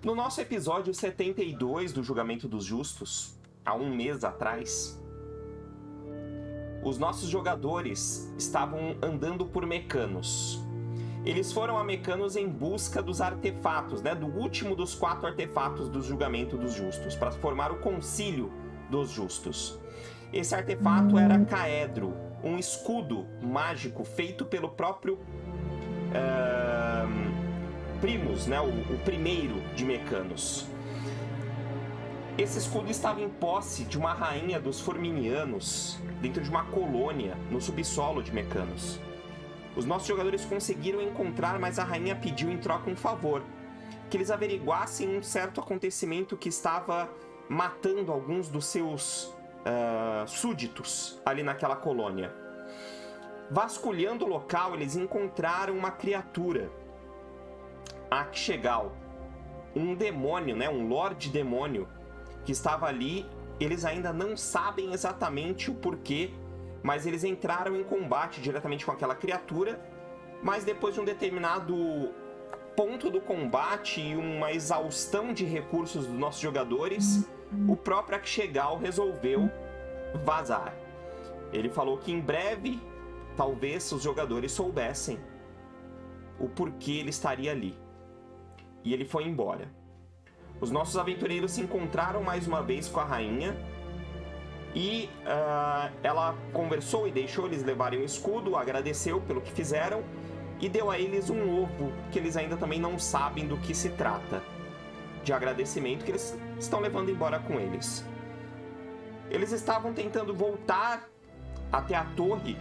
No nosso episódio 72 do Julgamento dos Justos, há um mês atrás, os nossos jogadores estavam andando por Mecanos. Eles foram a Mecanos em busca dos artefatos, né, do último dos 4 artefatos do Julgamento dos Justos, para formar o Concílio dos Justos. Esse artefato era Caedro, um escudo mágico feito pelo próprio Primus, né, o primeiro de Mecanos. Esse escudo estava em posse de uma rainha dos Forminianos, dentro de uma colônia no subsolo de Mecanos. Os nossos jogadores conseguiram encontrar, mas a rainha pediu em troca um favor, que eles averiguassem um certo acontecimento que estava matando alguns dos seus súditos ali naquela colônia. Vasculhando o local, eles encontraram uma criatura, Aksheggal, um demônio, né, um Lorde Demônio, que estava ali. Eles ainda não sabem exatamente o porquê, mas eles entraram em combate diretamente com aquela criatura, mas depois de um determinado ponto do combate e uma exaustão de recursos dos nossos jogadores, o próprio Aksheggal resolveu vazar. Ele falou que em breve, talvez os jogadores soubessem o porquê ele estaria ali. E ele foi embora. Os nossos aventureiros se encontraram mais uma vez com a rainha e ela conversou e deixou eles levarem o escudo, agradeceu pelo que fizeram e deu a eles um ovo que eles ainda também não sabem do que se trata, de agradecimento, que eles estão levando embora com eles. Eles estavam tentando voltar até a torre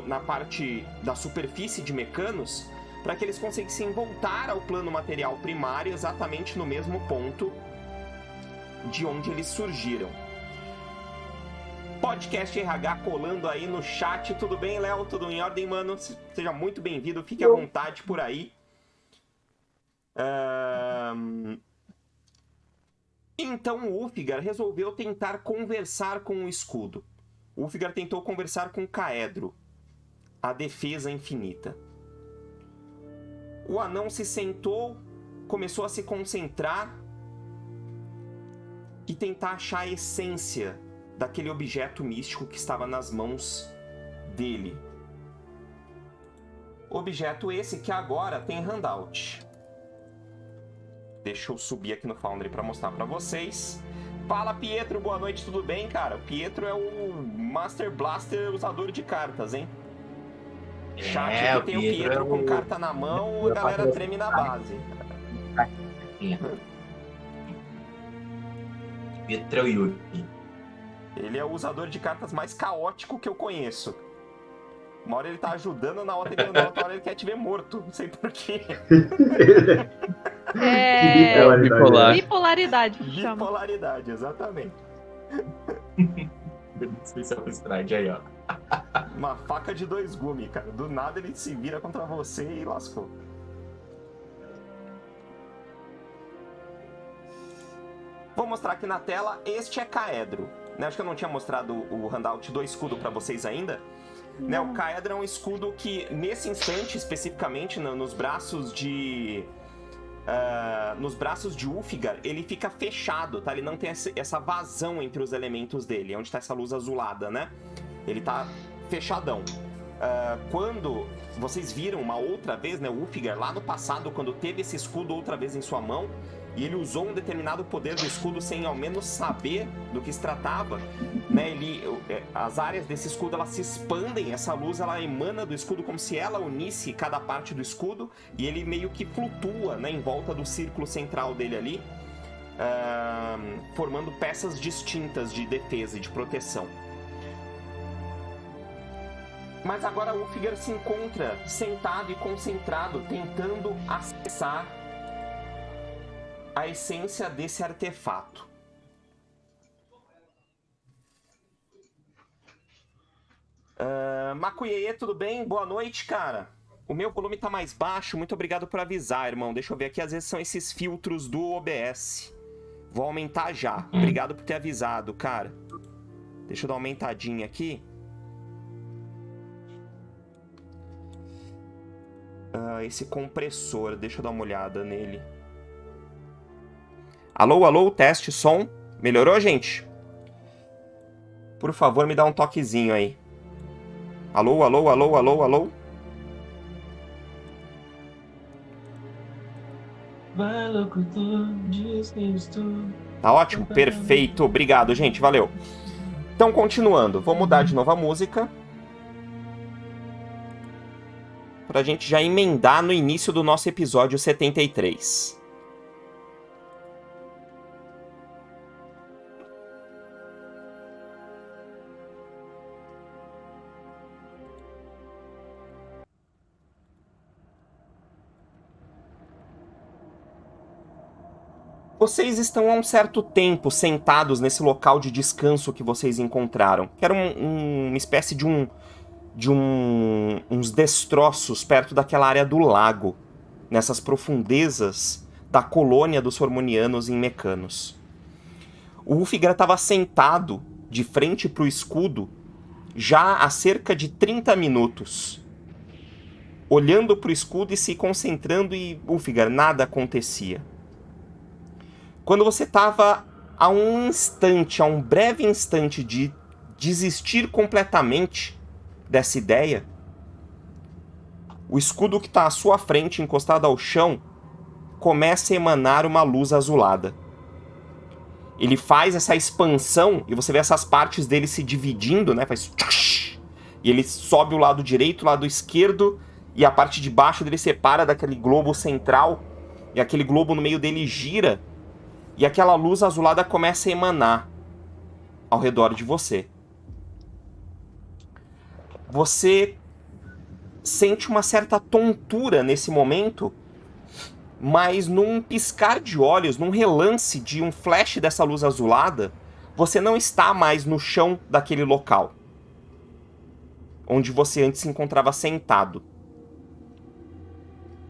na parte da superfície de Mecanos, para que eles conseguissem voltar ao plano material primário exatamente no mesmo ponto de onde eles surgiram. Podcast RH colando aí no chat. Tudo bem, Léo? Tudo em ordem, mano? Seja muito bem-vindo, fique à vontade por aí. Então o Ulfgar resolveu tentar conversar com o escudo. O Ulfgar tentou conversar com Caedro, a defesa infinita. O anão se sentou, começou a se concentrar e tentar achar a essência daquele objeto místico que estava nas mãos dele. Objeto esse que agora tem handout. Deixa eu subir aqui no Foundry para mostrar para vocês. Fala, Pietro, boa noite, tudo bem, cara? O Pietro é o Master Blaster usador de cartas, hein? Chat que tem o Pietro com carta na mão, a galera treme na base. Pietro Yuri. Ele é o usador de cartas mais caótico que eu conheço. Uma hora ele tá ajudando, na outra ele quer te ver morto. Não sei porquê. Bipolaridade. Bipolaridade, exatamente. Especial stride aí, ó. Uma faca de 2 gumes, cara. Do nada ele se vira contra você e lascou. Vou mostrar aqui na tela. Este é Caedro. Né? Acho que eu não tinha mostrado o handout do escudo para vocês ainda. Né? O Caedro é um escudo que, nesse instante, especificamente, nos braços de Ulfgar, ele fica fechado, tá? Ele não tem essa vazão entre os elementos dele, onde tá essa luz azulada, né? Ele tá fechadão. Quando vocês viram uma outra vez, né, o Ulfgar, lá no passado, quando teve esse escudo outra vez em sua mão, e ele usou um determinado poder do escudo sem ao menos saber do que se tratava, né? As áreas desse escudo, elas se expandem, essa luz ela emana do escudo como se ela unisse cada parte do escudo, e ele meio que flutua, né, em volta do círculo central dele ali, formando peças distintas de defesa e de proteção. Mas agora o Ulfgar se encontra sentado e concentrado, tentando acessar a essência desse artefato. Macuiê, tudo bem? Boa noite, cara. O meu volume tá mais baixo, muito obrigado por avisar, irmão. Deixa eu ver aqui, às vezes são esses filtros do OBS. Vou aumentar já. Obrigado por ter avisado, cara. Deixa eu dar uma aumentadinha aqui. Esse compressor, deixa eu dar uma olhada nele. Alô, alô, teste, som. Melhorou, gente? Por favor, me dá um toquezinho aí. Alô, alô, alô, alô, alô. Vai, locutor, diz que estou... Tá ótimo? Perfeito. Obrigado, gente. Valeu. Então, continuando. Vou mudar de novo a música. Pra gente já emendar no início do nosso episódio 73. Vocês estão há um certo tempo sentados nesse local de descanso que vocês encontraram. Que era uma espécie de uns destroços perto daquela área do lago, nessas profundezas da colônia dos Hormonianos em Mecanos. O Ulfgar estava sentado de frente para o escudo já há cerca de 30 minutos, olhando para o escudo e se concentrando, e Ulfgar, nada acontecia. Quando você estava a um breve instante de desistir completamente dessa ideia, o escudo que está à sua frente, encostado ao chão, começa a emanar uma luz azulada. Ele faz essa expansão e você vê essas partes dele se dividindo, né? Faz... E ele sobe o lado direito, o lado esquerdo, e a parte de baixo dele separa daquele globo central, e aquele globo no meio dele gira, e aquela luz azulada começa a emanar ao redor de você. Você sente uma certa tontura nesse momento, mas num piscar de olhos, num relance de um flash dessa luz azulada, você não está mais no chão daquele local onde você antes se encontrava sentado.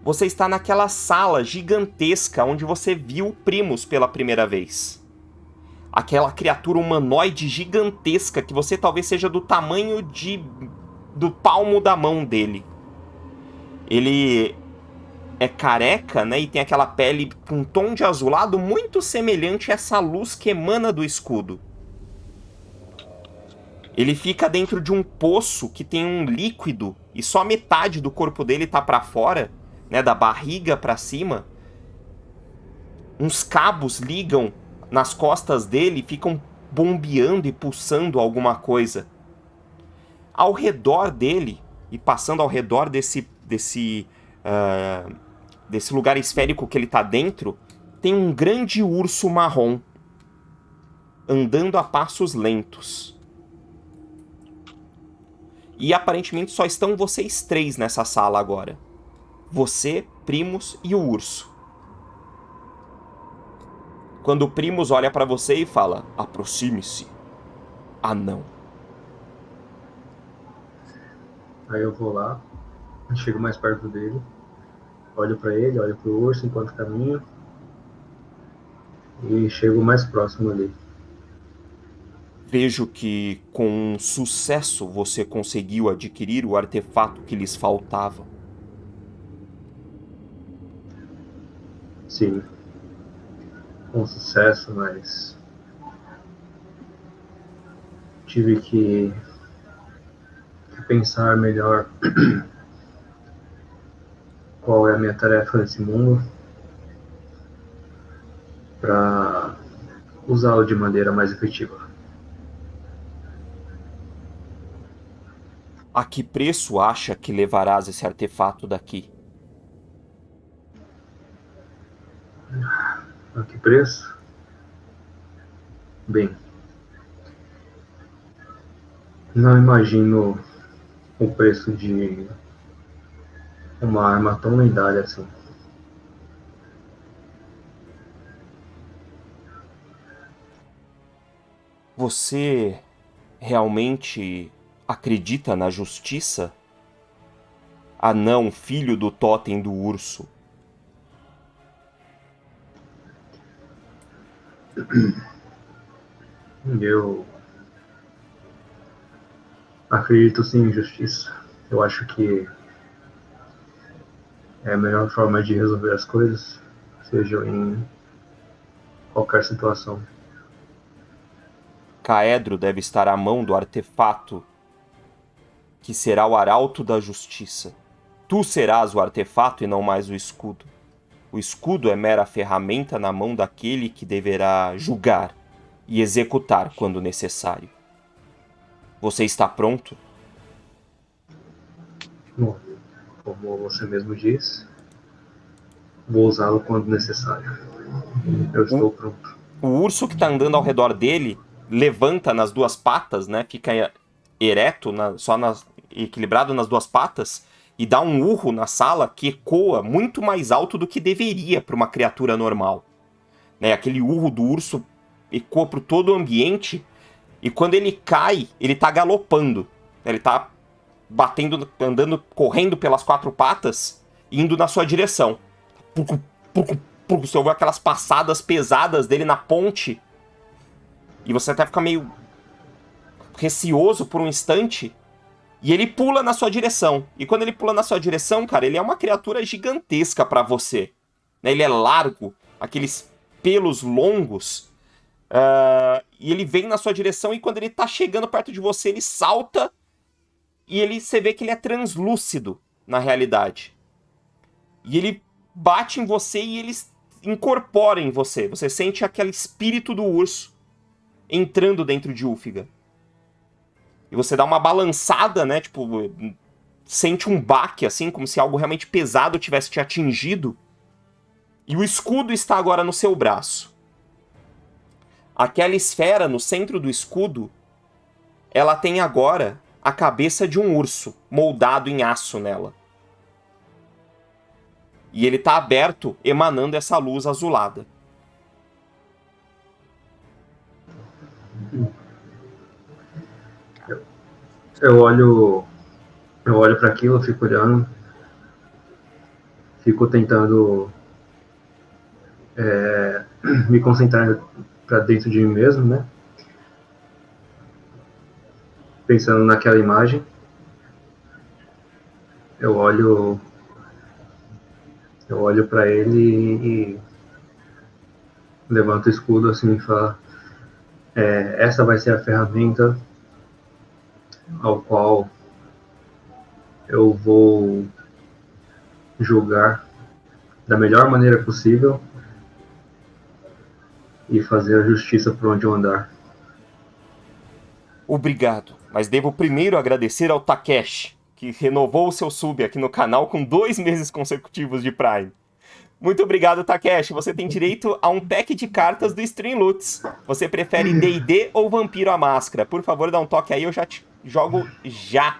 Você está naquela sala gigantesca onde você viu Primus pela primeira vez. Aquela criatura humanoide gigantesca que você talvez seja do tamanho do palmo da mão dele. Ele é careca, né, e tem aquela pele com um tom de azulado muito semelhante a essa luz que emana do escudo. Ele fica dentro de um poço que tem um líquido e só metade do corpo dele tá para fora, né, da barriga para cima. Uns cabos ligam nas costas dele e ficam bombeando e pulsando alguma coisa. Ao redor dele, e passando ao redor desse lugar esférico que ele tá dentro, tem um grande urso marrom andando a passos lentos. E aparentemente só estão vocês três nessa sala agora. Você, Primus e o urso. Quando o Primus olha pra você e fala: aproxime-se, anão. Aí eu vou lá, chego mais perto dele, olho pra ele, olho pro urso enquanto caminho e chego mais próximo ali. Vejo que com sucesso você conseguiu adquirir o artefato que lhes faltava. Sim, com sucesso, mas tive que pensar melhor qual é a minha tarefa nesse mundo para usá-lo de maneira mais efetiva. A que preço acha que levarás esse artefato daqui? A que preço? Bem, não imagino o preço de uma arma tão lendária assim. Você realmente acredita na justiça? Anão, filho do totem do urso. Eu acredito sim em justiça. Eu acho que é a melhor forma de resolver as coisas, seja em qualquer situação. Caedro deve estar à mão do artefato que será o arauto da justiça. Tu serás o artefato e não mais o escudo. O escudo é mera ferramenta na mão daquele que deverá julgar e executar quando necessário. Você está pronto? Bom, como você mesmo disse, vou usá-lo quando necessário. Eu estou pronto. O urso que está andando ao redor dele levanta nas duas patas, né? Fica ereto, equilibrado nas duas patas e dá um urro na sala que ecoa muito mais alto do que deveria para uma criatura normal. Né? Aquele urro do urso ecoa por todo o ambiente e quando ele cai, ele tá galopando. Ele tá batendo, andando, correndo pelas quatro patas, indo na sua direção. Você ouve aquelas passadas pesadas dele na ponte e você até fica meio receoso por um instante. E ele pula na sua direção. E quando ele pula na sua direção, cara, ele é uma criatura gigantesca pra você. Né? Ele é largo, aqueles pelos longos. E ele vem na sua direção e quando ele tá chegando perto de você, ele salta. E você vê que ele é translúcido, na realidade. E ele bate em você e ele incorpora em você. Você sente aquele espírito do urso entrando dentro de Ulfgar. E você dá uma balançada, né? Tipo, sente um baque, assim, como se algo realmente pesado tivesse te atingido. E o escudo está agora no seu braço. Aquela esfera no centro do escudo, ela tem agora a cabeça de um urso, moldado em aço nela. E ele está aberto, emanando essa luz azulada. Eu olho para aquilo, fico olhando, fico tentando me concentrar para dentro de mim mesmo, né? Pensando naquela imagem, eu olho para ele e levanto o escudo assim e falo: essa vai ser a ferramenta ao qual eu vou julgar da melhor maneira possível e fazer a justiça por onde eu andar. Obrigado, mas devo primeiro agradecer ao Takeshi, que renovou o seu sub aqui no canal com 2 meses consecutivos de Prime. Muito obrigado, Takeshi. Você tem direito a um pack de cartas do Streamloots. Você prefere D&D ou Vampiro à Máscara? Por favor, dá um toque aí, eu já te jogo já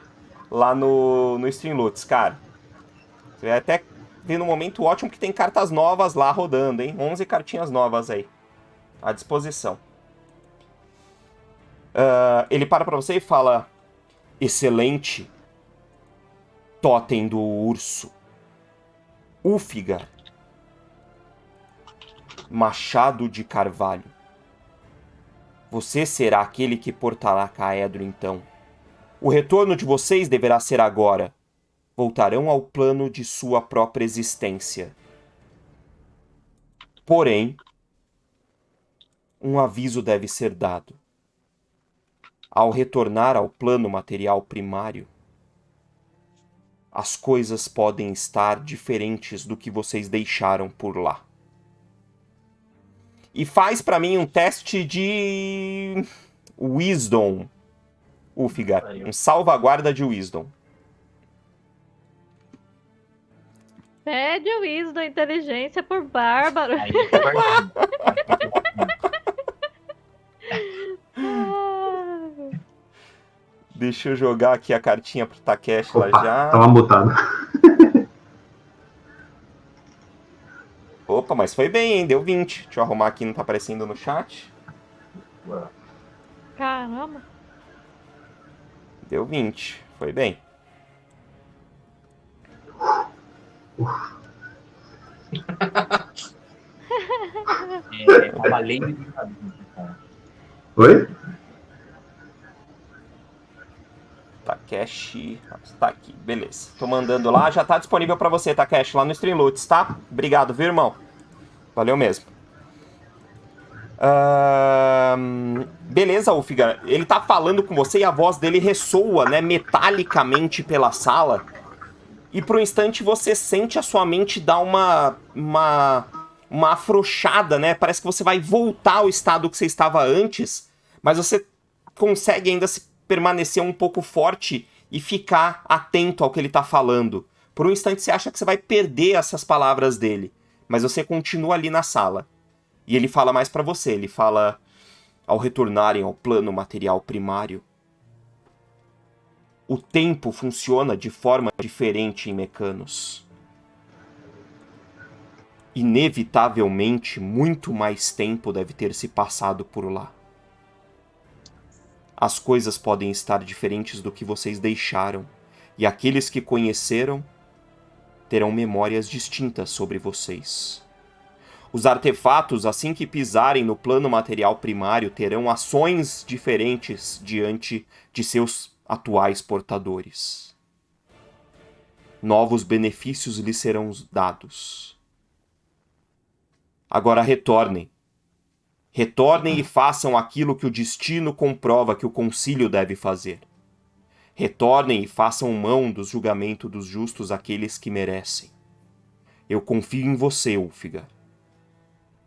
lá no Streamloots, cara. Você vai até ver no momento ótimo que tem cartas novas lá rodando, hein? 11 cartinhas novas aí à disposição. Ele para pra você e fala: excelente totem do urso. Ulfgar. Machado de carvalho. Você será aquele que portará Caedro, então. O retorno de vocês deverá ser agora. Voltarão ao plano de sua própria existência. Porém, um aviso deve ser dado. Ao retornar ao plano material primário, as coisas podem estar diferentes do que vocês deixaram por lá. E faz pra mim um teste de Wisdom, Ulfgar. Um salvaguarda de Wisdom. Pede o Wisdom, inteligência por bárbaro. Aí tá guardando. Deixa eu jogar aqui a cartinha pro Takeshi lá já. Tava mutado. Opa, mas foi bem, hein? Deu 20. Deixa eu arrumar aqui, não tá aparecendo no chat. Caramba. Deu 20. Foi bem. Cavaleiro de cabeça, cara. Oi? Takeshi, tá aqui, beleza. Tô mandando lá, já tá disponível pra você, Takeshi, lá no Streamloots, tá? Obrigado, viu, irmão? Valeu mesmo. Beleza, Ulfgar. Ele tá falando com você e a voz dele ressoa, né, metalicamente pela sala. E por um instante você sente a sua mente dar uma afrouxada, né? Parece que você vai voltar ao estado que você estava antes, mas você consegue ainda permanecer um pouco forte e ficar atento ao que ele tá falando. Por um instante você acha que você vai perder essas palavras dele, mas você continua ali na sala. E ele fala mais pra você, ele fala: ao retornarem ao plano material primário, o tempo funciona de forma diferente em Mecanos. Inevitavelmente, muito mais tempo deve ter se passado por lá. As coisas podem estar diferentes do que vocês deixaram, e aqueles que conheceram terão memórias distintas sobre vocês. Os artefatos, assim que pisarem no plano material primário, terão ações diferentes diante de seus atuais portadores. Novos benefícios lhes serão dados. Agora retornem. Retornem e façam aquilo que o destino comprova que o concílio deve fazer. Retornem e façam mão do julgamento dos justos aqueles que merecem. Eu confio em você, Ulfgar,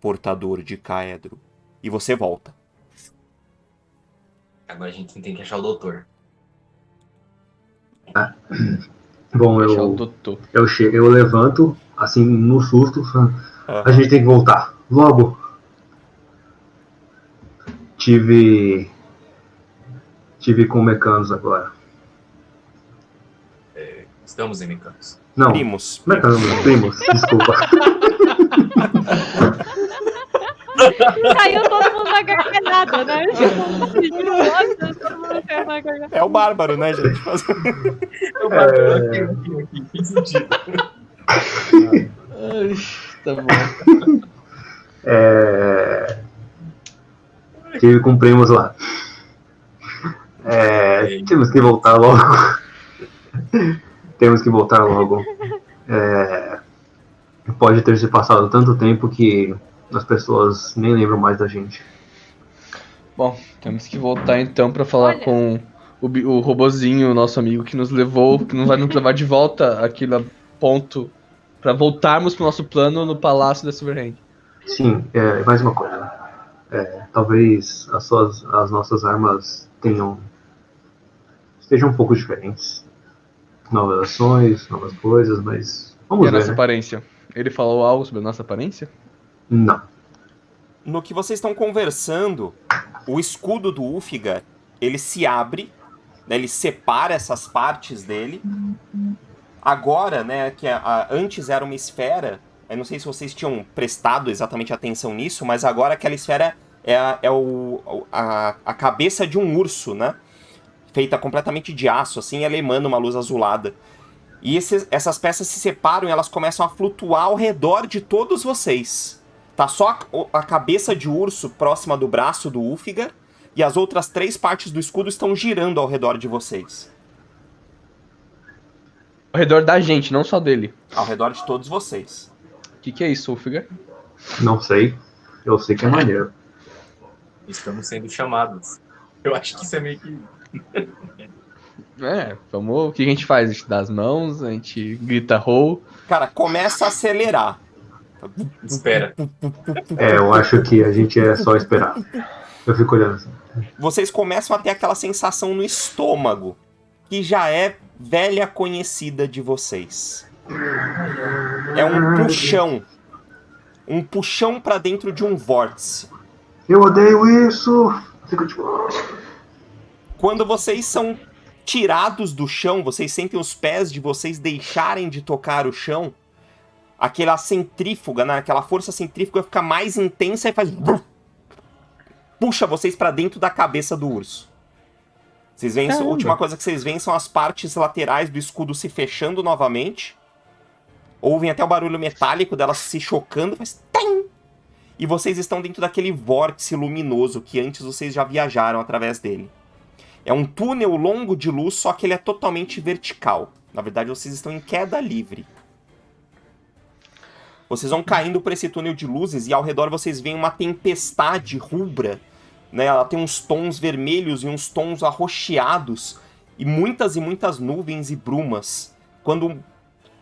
portador de Caedro. E você volta. Agora a gente tem que achar o doutor. Bom, eu levanto, assim, no susto, falando, a gente tem que voltar. Logo. Tive com Mecanos agora. Estamos em Mecanos. Não, Primos. Primos, desculpa. Caiu todo mundo na gargalhada, né? Todo mundo caiu na gargalhada. É o bárbaro, né, gente? Aqui, tem sentido. Tá bom. Tive com primos lá. Temos que voltar logo. Pode ter se passado tanto tempo que as pessoas nem lembram mais da gente. Bom, temos que voltar então pra falar com o robozinho, nosso amigo que nos levou, que não vai nos levar de volta àquele ponto pra voltarmos pro nosso plano no Palácio da Silverhand. Sim, mais uma coisa. Talvez as nossas armas estejam um pouco diferentes. Novas ações, novas coisas, mas vamos ver, né? Nossa aparência. Ele falou algo sobre a nossa aparência? Não. No que vocês estão conversando, o escudo do Ulfgar, ele se abre, né, ele separa essas partes dele. Agora, né, que antes era uma esfera, eu não sei se vocês tinham prestado exatamente atenção nisso, mas agora aquela esfera é a cabeça de um urso, né? Feita completamente de aço, assim, ela emana uma luz azulada. E essas peças se separam e elas começam a flutuar ao redor de todos vocês. Tá só a cabeça de urso próxima do braço do Ulfgar, e as outras 3 partes do escudo estão girando ao redor de vocês. Ao redor da gente, não só dele. Ao redor de todos vocês. O que é isso, Ulfgar? Não sei. Eu sei que é maneiro. Estamos sendo chamados. Eu acho que isso é meio que... Vamos... O que a gente faz? A gente dá as mãos, a gente grita roll. Cara, começa a acelerar. Espera. Eu acho que a gente é só esperar. Eu fico olhando assim. Vocês começam a ter aquela sensação no estômago, que já é velha conhecida de vocês. É um puxão. Um puxão pra dentro de um vórtice. Eu odeio isso! Fico tipo... Quando vocês são tirados do chão, vocês sentem os pés de vocês deixarem de tocar o chão, aquela centrífuga, né? Aquela força centrífuga fica mais intensa e faz... puxa vocês pra dentro da cabeça do urso. Vocês veem, a última coisa que vocês veem são as partes laterais do escudo se fechando novamente. Ouvem até o barulho metálico delas se chocando, faz... Tem! E vocês estão dentro daquele vórtice luminoso que antes vocês já viajaram através dele. É um túnel longo de luz, só que ele é totalmente vertical. Na verdade, vocês estão em queda livre. Vocês vão caindo por esse túnel de luzes e ao redor vocês veem uma tempestade rubra, né? Ela tem uns tons vermelhos e uns tons arroxeados e muitas nuvens e brumas. Quando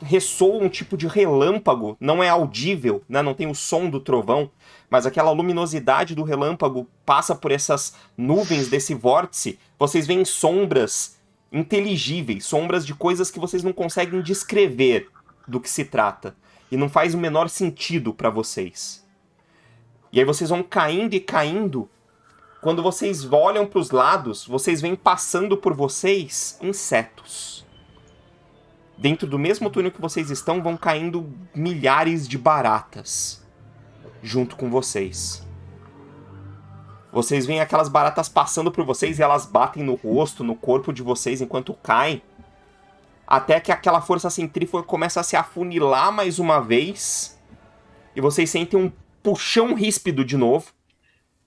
ressoa um tipo de relâmpago, não é audível, né? Não tem o som do trovão, mas aquela luminosidade do relâmpago passa por essas nuvens desse vórtice. Vocês veem sombras inteligíveis, sombras de coisas que vocês não conseguem descrever do que se trata. E não faz o menor sentido para vocês. E aí vocês vão caindo e caindo. Quando vocês olham para os lados, vocês veem passando por vocês insetos. Dentro do mesmo túnel que vocês estão, vão caindo milhares de baratas junto com vocês. Vocês veem aquelas baratas passando por vocês e elas batem no rosto, no corpo de vocês enquanto caem. Até que aquela força centrífuga começa a se afunilar mais uma vez. E vocês sentem um puxão ríspido de novo.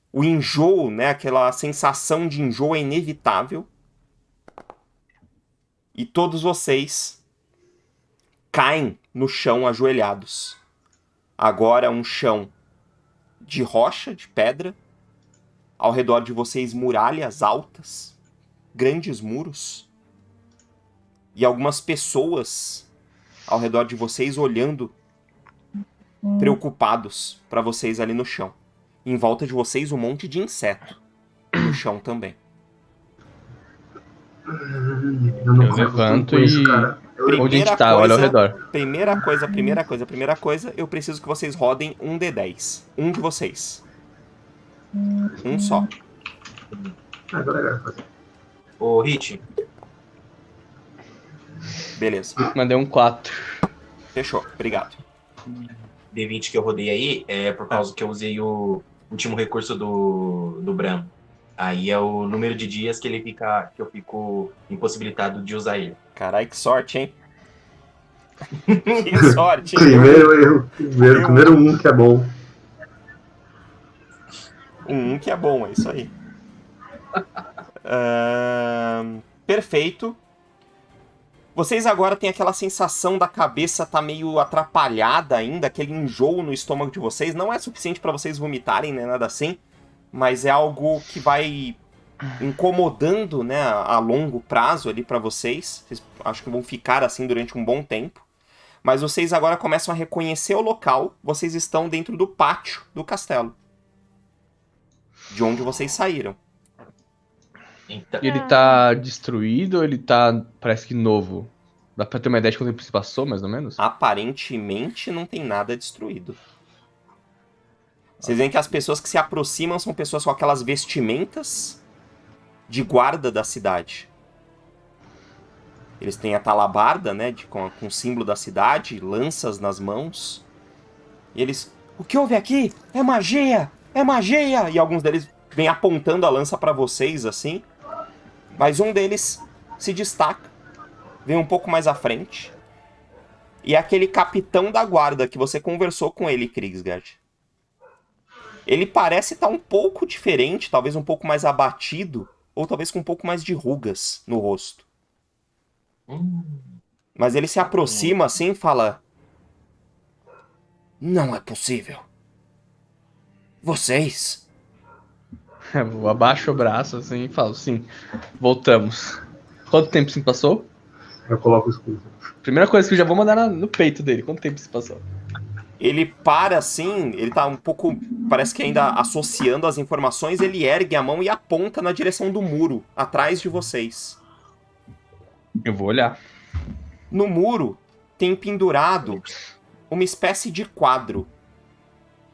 O enjoo, né? Aquela sensação de enjoo é inevitável. E todos vocês caem no chão ajoelhados. Agora um chão de rocha, de pedra. Ao redor de vocês muralhas altas. Grandes muros. E algumas pessoas ao redor de vocês olhando, preocupados para vocês ali no chão. E em volta de vocês um monte de inseto no chão também. Eu não levanto com isso, e- cara. Onde a gente tá? Olha ao redor. Primeira coisa, eu preciso que vocês rodem um D10. Um de vocês. Um só. Agora é fazer. Ô, Hit, Beleza. Mandei um 4. Fechou. Obrigado. D20 que eu rodei aí é por causa que eu usei o último recurso do Bran. Aí é o número de dias que eu fico impossibilitado de usar ele. Carai, que sorte, hein? Que sorte, hein? Primeiro erro. Primeiro um que é bom. Um que é bom, é isso aí. Perfeito. Vocês agora têm aquela sensação da cabeça tá meio atrapalhada ainda, aquele enjoo no estômago de vocês. Não é suficiente para vocês vomitarem, né, nada assim, mas é algo que vai incomodando, né, a longo prazo ali para vocês. Vocês acho que vão ficar assim durante um bom tempo. Mas vocês agora começam a reconhecer o local. Vocês estão dentro do pátio do castelo, de onde vocês saíram. Então, Ele tá destruído ou ele tá, parece que novo? Dá pra ter uma ideia de quanto tempo se passou, mais ou menos? Aparentemente não tem nada destruído. Vocês veem que as pessoas que se aproximam são pessoas com aquelas vestimentas de guarda da cidade. Eles têm a talabarda, né, com o símbolo da cidade, lanças nas mãos. E eles... O que houve aqui? É magia! É magia! E alguns deles vêm apontando a lança pra vocês, assim. Mas um deles se destaca. Vem um pouco mais à frente. E é aquele capitão da guarda que você conversou com ele, Krigsgard. Ele parece estar um pouco diferente, talvez um pouco mais abatido, ou talvez com um pouco mais de rugas no rosto. Mas ele se aproxima assim e fala... Não é possível. Vocês... Eu abaixo o braço assim e falo, sim, voltamos. Quanto tempo se passou? Eu coloco o escudo. Primeira coisa que eu já vou mandar no peito dele. Quanto tempo se passou? Ele para assim, ele tá um pouco, parece que ainda associando as informações, ele ergue a mão e aponta na direção do muro, atrás de vocês. Eu vou olhar. No muro tem pendurado uma espécie de quadro.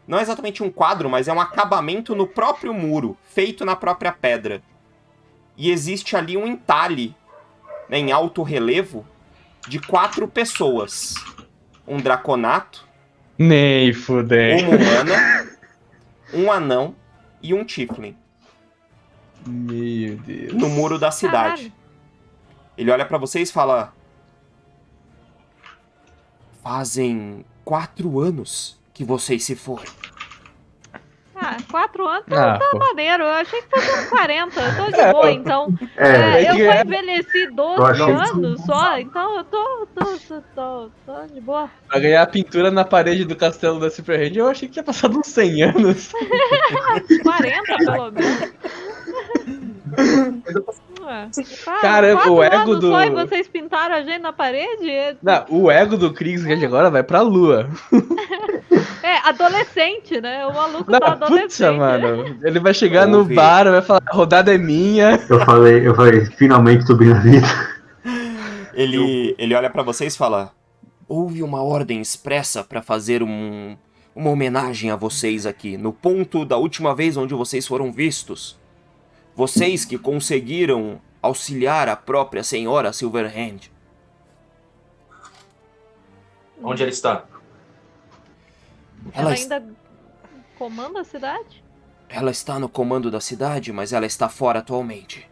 Não é exatamente um quadro, mas é um acabamento no próprio muro, feito na própria pedra. E existe ali um entalhe, né, em alto relevo, de 4 pessoas. Um draconato, Nem fudei. uma humana, um anão e um tiefling. Meu Deus. No muro da cidade. Caralho. Ele olha pra vocês e fala... Fazem 4 anos que vocês se foram. 4 anos Pô. maneiro. Eu achei que fosse uns 40. Eu tô de boa, então. Eu só envelheci 12 anos só, então eu tô de boa. Pra ganhar a pintura na parede do castelo da Silverhand, eu achei que tinha passado uns 100 anos. 40, pelo menos. Cara, o ego do... Só e vocês pintaram a gente na parede? Não, o ego do Kriegsgard agora vai pra lua. Adolescente, né? O maluco Não, tá adolescente. putz, mano. Ele vai chegar no bar, vai falar, a rodada é minha. Eu falei, finalmente subi na vida. Ele olha pra vocês e fala: houve uma ordem expressa pra fazer uma homenagem a vocês aqui, no ponto da última vez onde vocês foram vistos. Vocês que conseguiram auxiliar a própria senhora Silverhand. Onde ela está? Ela ainda comanda a cidade? Ela está no comando da cidade, mas ela está fora atualmente.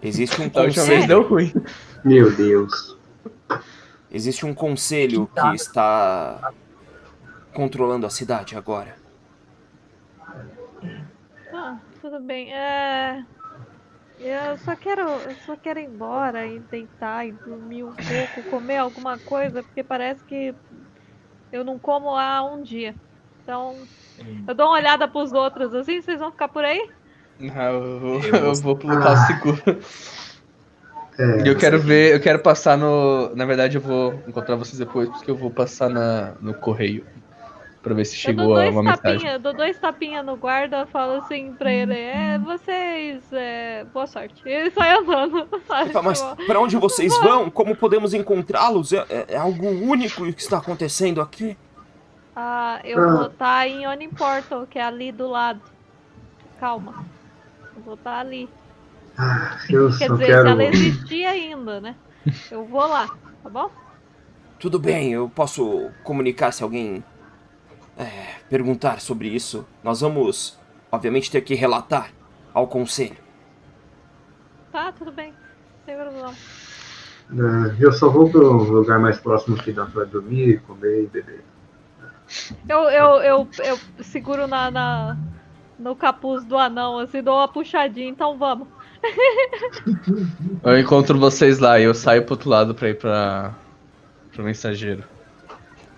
Existe um Da última vez deu ruim. Meu Deus. Existe um conselho que está controlando a cidade agora. Tudo bem. Eu só quero ir embora e deitar e dormir um pouco, comer alguma coisa, porque parece que eu não como há um dia. Então, eu dou uma olhada pros outros assim, vocês vão ficar por aí? Eu vou pro local seguro. Eu quero passar no... Na verdade, eu vou encontrar vocês depois, porque eu vou passar no correio. Pra ver se chegou uma mensagem. Eu dou 2 tapinhas no guarda, falo assim pra ele, boa sorte. E ele sai andando, sabe? Mas pra onde vocês vão? Como podemos encontrá-los? É algo único que está acontecendo aqui? Eu vou estar em Oni Portal, que é ali do lado. Calma. Eu vou estar ali. Quer dizer, se ela existir ainda, né? Eu vou lá, tá bom? Tudo bem, eu posso comunicar se alguém perguntar sobre isso. Nós vamos, obviamente, ter que relatar ao conselho. Tá, tudo bem. Sem problema. Eu só vou pro lugar mais próximo que dá pra dormir, comer e beber. Eu seguro no capuz do anão, assim, dou uma puxadinha, então vamos. Eu encontro vocês lá e eu saio pro outro lado pra ir pro mensageiro.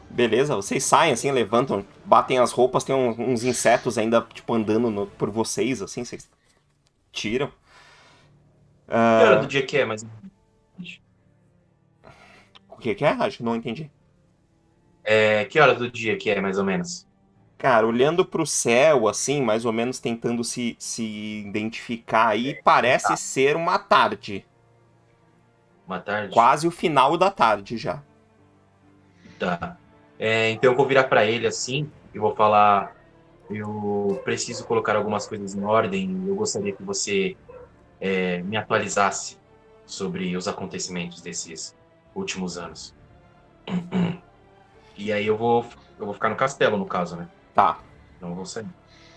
Beleza, vocês saem assim, levantam, batem as roupas, tem uns insetos ainda, tipo, andando por vocês, assim, vocês tiram. Que hora do dia que é, mas... O que é, Raj? Não entendi. Que hora do dia que é, mais ou menos? Cara, olhando pro céu, assim, mais ou menos tentando se identificar aí, parece ser uma tarde. Uma tarde? Quase o final da tarde já. Tá. Então eu vou virar pra ele assim e vou falar: eu preciso colocar algumas coisas em ordem. Eu gostaria que você me atualizasse sobre os acontecimentos desses últimos anos. E aí eu vou ficar no castelo, no caso, né? Tá. Não vou sair.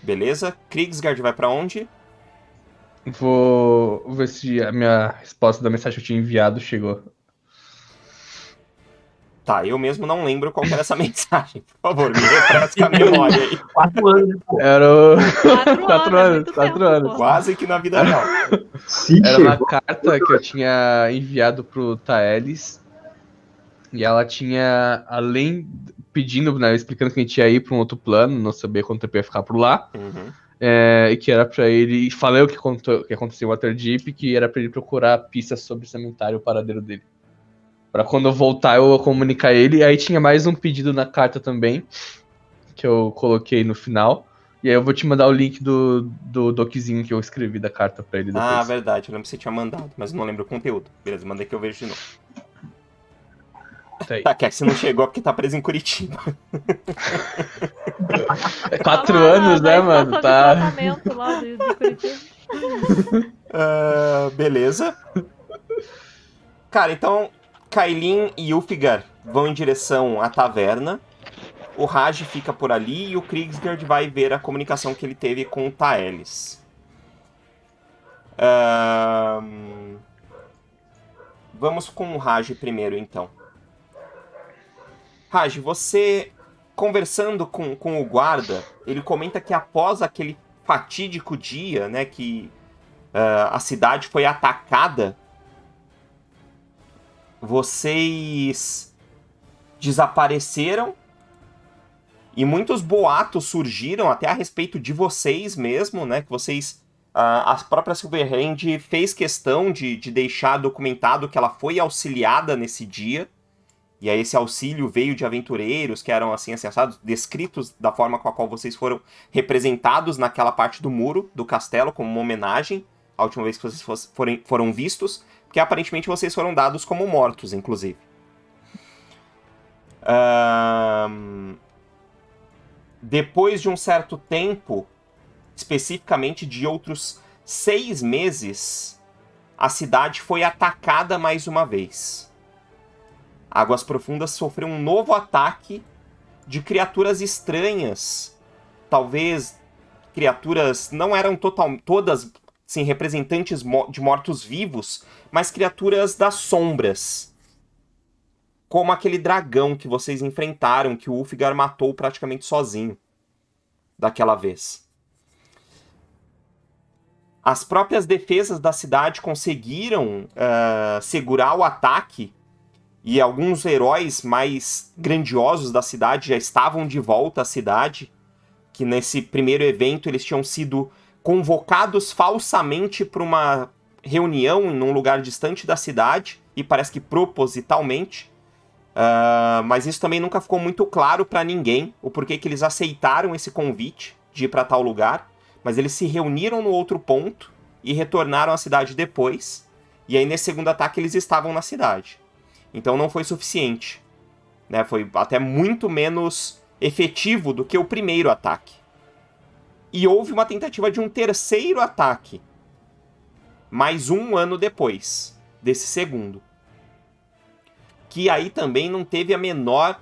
Beleza. Kriegsgard vai pra onde? Vou ver se a minha resposta da mensagem que eu tinha enviado chegou. Tá, eu mesmo não lembro qual que era essa mensagem. Por favor, me refresca a memória aí. 4 anos, pô. Era 4 anos. Quase que na vida real. Era uma carta que eu tinha enviado pro Taelis. E ela tinha, além, pedindo, né, explicando que a gente ia ir pra um outro plano, não sabia quanto tempo ia ficar por lá. Uhum. E que era pra ele. Falei o que aconteceu em Waterdeep, que era pra ele procurar pistas sobre o cemitério, o paradeiro dele. Pra quando eu voltar eu comunicar ele. E aí tinha mais um pedido na carta também, que eu coloquei no final. E aí eu vou te mandar o link do doczinho que eu escrevi da carta pra ele depois. Ah, verdade, eu lembro que você tinha mandado, mas eu não lembro o conteúdo. Beleza, mandei que eu vejo de novo. Tá, que você não chegou porque tá preso em Curitiba. 4 anos, né, mano? Tá. Lá de Curitiba. Beleza. Cara, então, Kailin e Ulfgar vão em direção à taverna. O Raj fica por ali e o Kriegsgard vai ver a comunicação que ele teve com o Taelis. Vamos com o Raj primeiro, então. Raj, você conversando com o guarda, ele comenta que após aquele fatídico dia, né, que a cidade foi atacada, vocês desapareceram e muitos boatos surgiram até a respeito de vocês mesmo, né, que vocês... a própria Silverhand fez questão de deixar documentado que ela foi auxiliada nesse dia. E aí esse auxílio veio de aventureiros que eram assim acessados, descritos da forma com a qual vocês foram representados naquela parte do muro do castelo, como uma homenagem à última vez que vocês foram vistos, porque aparentemente vocês foram dados como mortos, inclusive. Depois de um certo tempo, especificamente de outros 6 meses, a cidade foi atacada mais uma vez. Águas Profundas sofreu um novo ataque de criaturas estranhas. Talvez criaturas não eram todas sim, representantes de mortos-vivos, mas criaturas das sombras. Como aquele dragão que vocês enfrentaram, que o Ulfgar matou praticamente sozinho daquela vez. As próprias defesas da cidade conseguiram segurar o ataque, e alguns heróis mais grandiosos da cidade já estavam de volta à cidade, que nesse primeiro evento eles tinham sido convocados falsamente para uma reunião em um lugar distante da cidade, e parece que propositalmente, mas isso também nunca ficou muito claro para ninguém, o porquê que eles aceitaram esse convite de ir para tal lugar, mas eles se reuniram no outro ponto e retornaram à cidade depois, e aí nesse segundo ataque eles estavam na cidade. Então não foi suficiente, né? Foi até muito menos efetivo do que o primeiro ataque. E houve uma tentativa de um terceiro ataque, mais um ano depois desse segundo, que aí também não teve a menor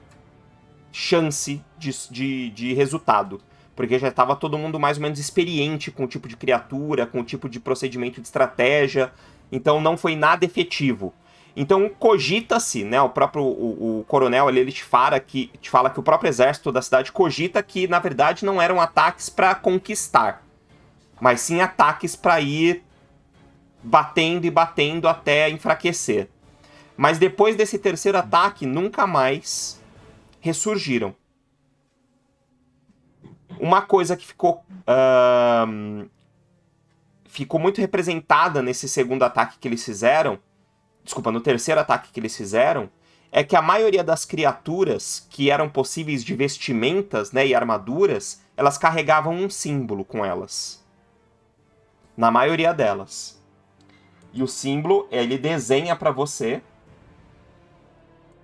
chance de resultado, porque já estava todo mundo mais ou menos experiente com o tipo de criatura, com o tipo de procedimento de estratégia, então não foi nada efetivo. Então cogita-se, né, o próprio o coronel ali, ele te fala que o próprio exército da cidade cogita que, na verdade, não eram ataques para conquistar, mas sim ataques para ir batendo e batendo até enfraquecer. Mas depois desse terceiro ataque, nunca mais ressurgiram. Uma coisa que ficou muito representada nesse segundo ataque que eles fizeram, no terceiro ataque que eles fizeram, é que a maioria das criaturas que eram possíveis de vestimentas, né, e armaduras, elas carregavam um símbolo com elas. Na maioria delas. E o símbolo, ele desenha pra você.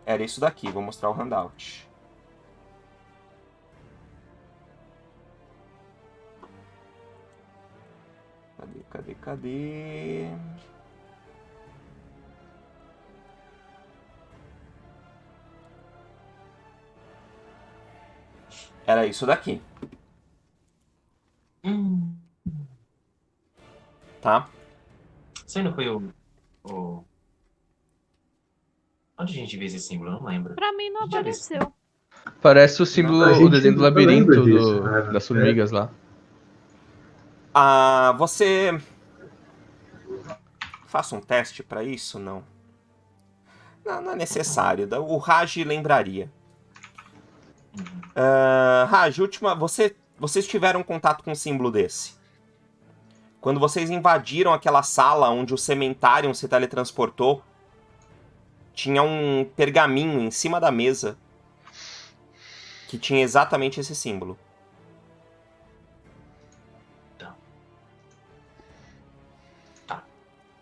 Era isso daqui, vou mostrar o handout. Cadê? Era isso daqui. Tá? Isso aí não foi o... Onde a gente vê esse símbolo? Eu não lembro. Pra mim não apareceu. Parece o símbolo, o desenho do labirinto das formigas lá. Você... Faça um teste pra isso? Não. Não é necessário. O Raj lembraria. Raj, vocês tiveram contato com um símbolo desse. Quando vocês invadiram aquela sala onde o Cementário se teletransportou, tinha um pergaminho em cima da mesa que tinha exatamente esse símbolo.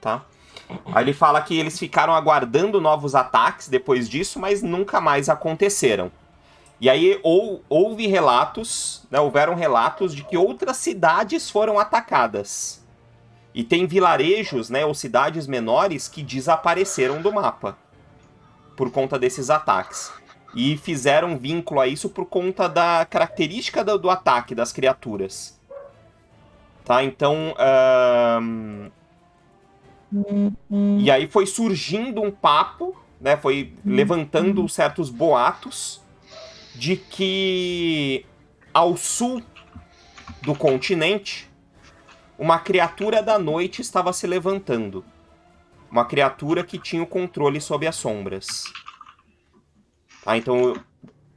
Tá? Aí ele fala que eles ficaram aguardando novos ataques depois disso, mas nunca mais aconteceram. E aí houve relatos, né, houveram relatos de que outras cidades foram atacadas. E tem vilarejos, né, ou cidades menores que desapareceram do mapa por conta desses ataques. E fizeram vínculo a isso por conta da característica do ataque das criaturas. Tá, então... E aí foi surgindo um papo, né, foi levantando certos boatos de que ao sul do continente, uma criatura da noite estava se levantando. Uma criatura que tinha o controle sobre as sombras. Então,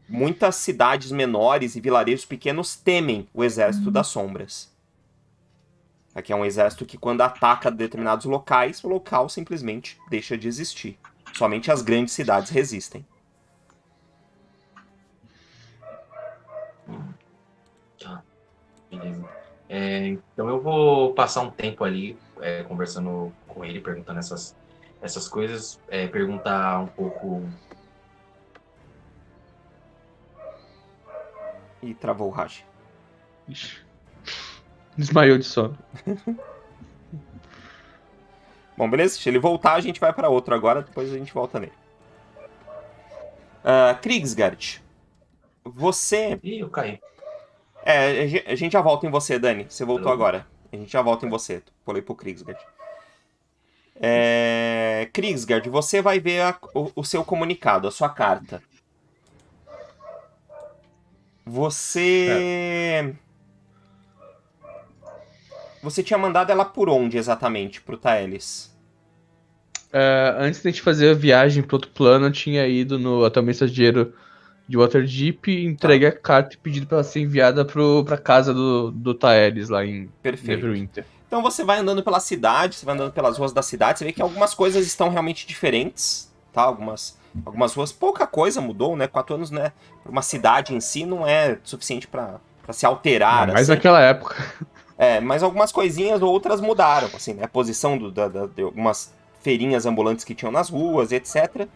muitas cidades menores e vilarejos pequenos temem o Exército das Sombras. Aqui é um exército que, quando ataca determinados locais, o local simplesmente deixa de existir. Somente as grandes cidades resistem. Tá, beleza. Então eu vou passar um tempo ali conversando com ele, perguntando essas coisas. Perguntar um pouco... E travou o Raj. Ixi. Desmaiou de sono. Bom, beleza? Se ele voltar, a gente vai para outro agora, depois a gente volta nele. Krigsgard, você... Ih, eu caí. A gente já volta em você, Dani. Você voltou agora. A gente já volta em você. Pulei pro Krigsgard. Krigsgard, você vai ver o seu comunicado, a sua carta. Você tinha mandado ela por onde exatamente, pro Taelis? Antes da gente fazer a viagem pro outro plano, eu tinha ido no Hotel Mensageiro de Waterdeep, entreguei a carta e pedido pra ela ser enviada pra casa do Taelis lá em Neverwinter. Então você vai andando pela cidade, você vai andando pelas ruas da cidade, você vê que algumas coisas estão realmente diferentes, tá? Algumas ruas, pouca coisa mudou, né? 4 anos, né? Uma cidade em si não é suficiente pra se alterar. Mas assim. naquela época. Mas algumas coisinhas ou outras mudaram, assim, né? A posição de algumas feirinhas ambulantes que tinham nas ruas, etc.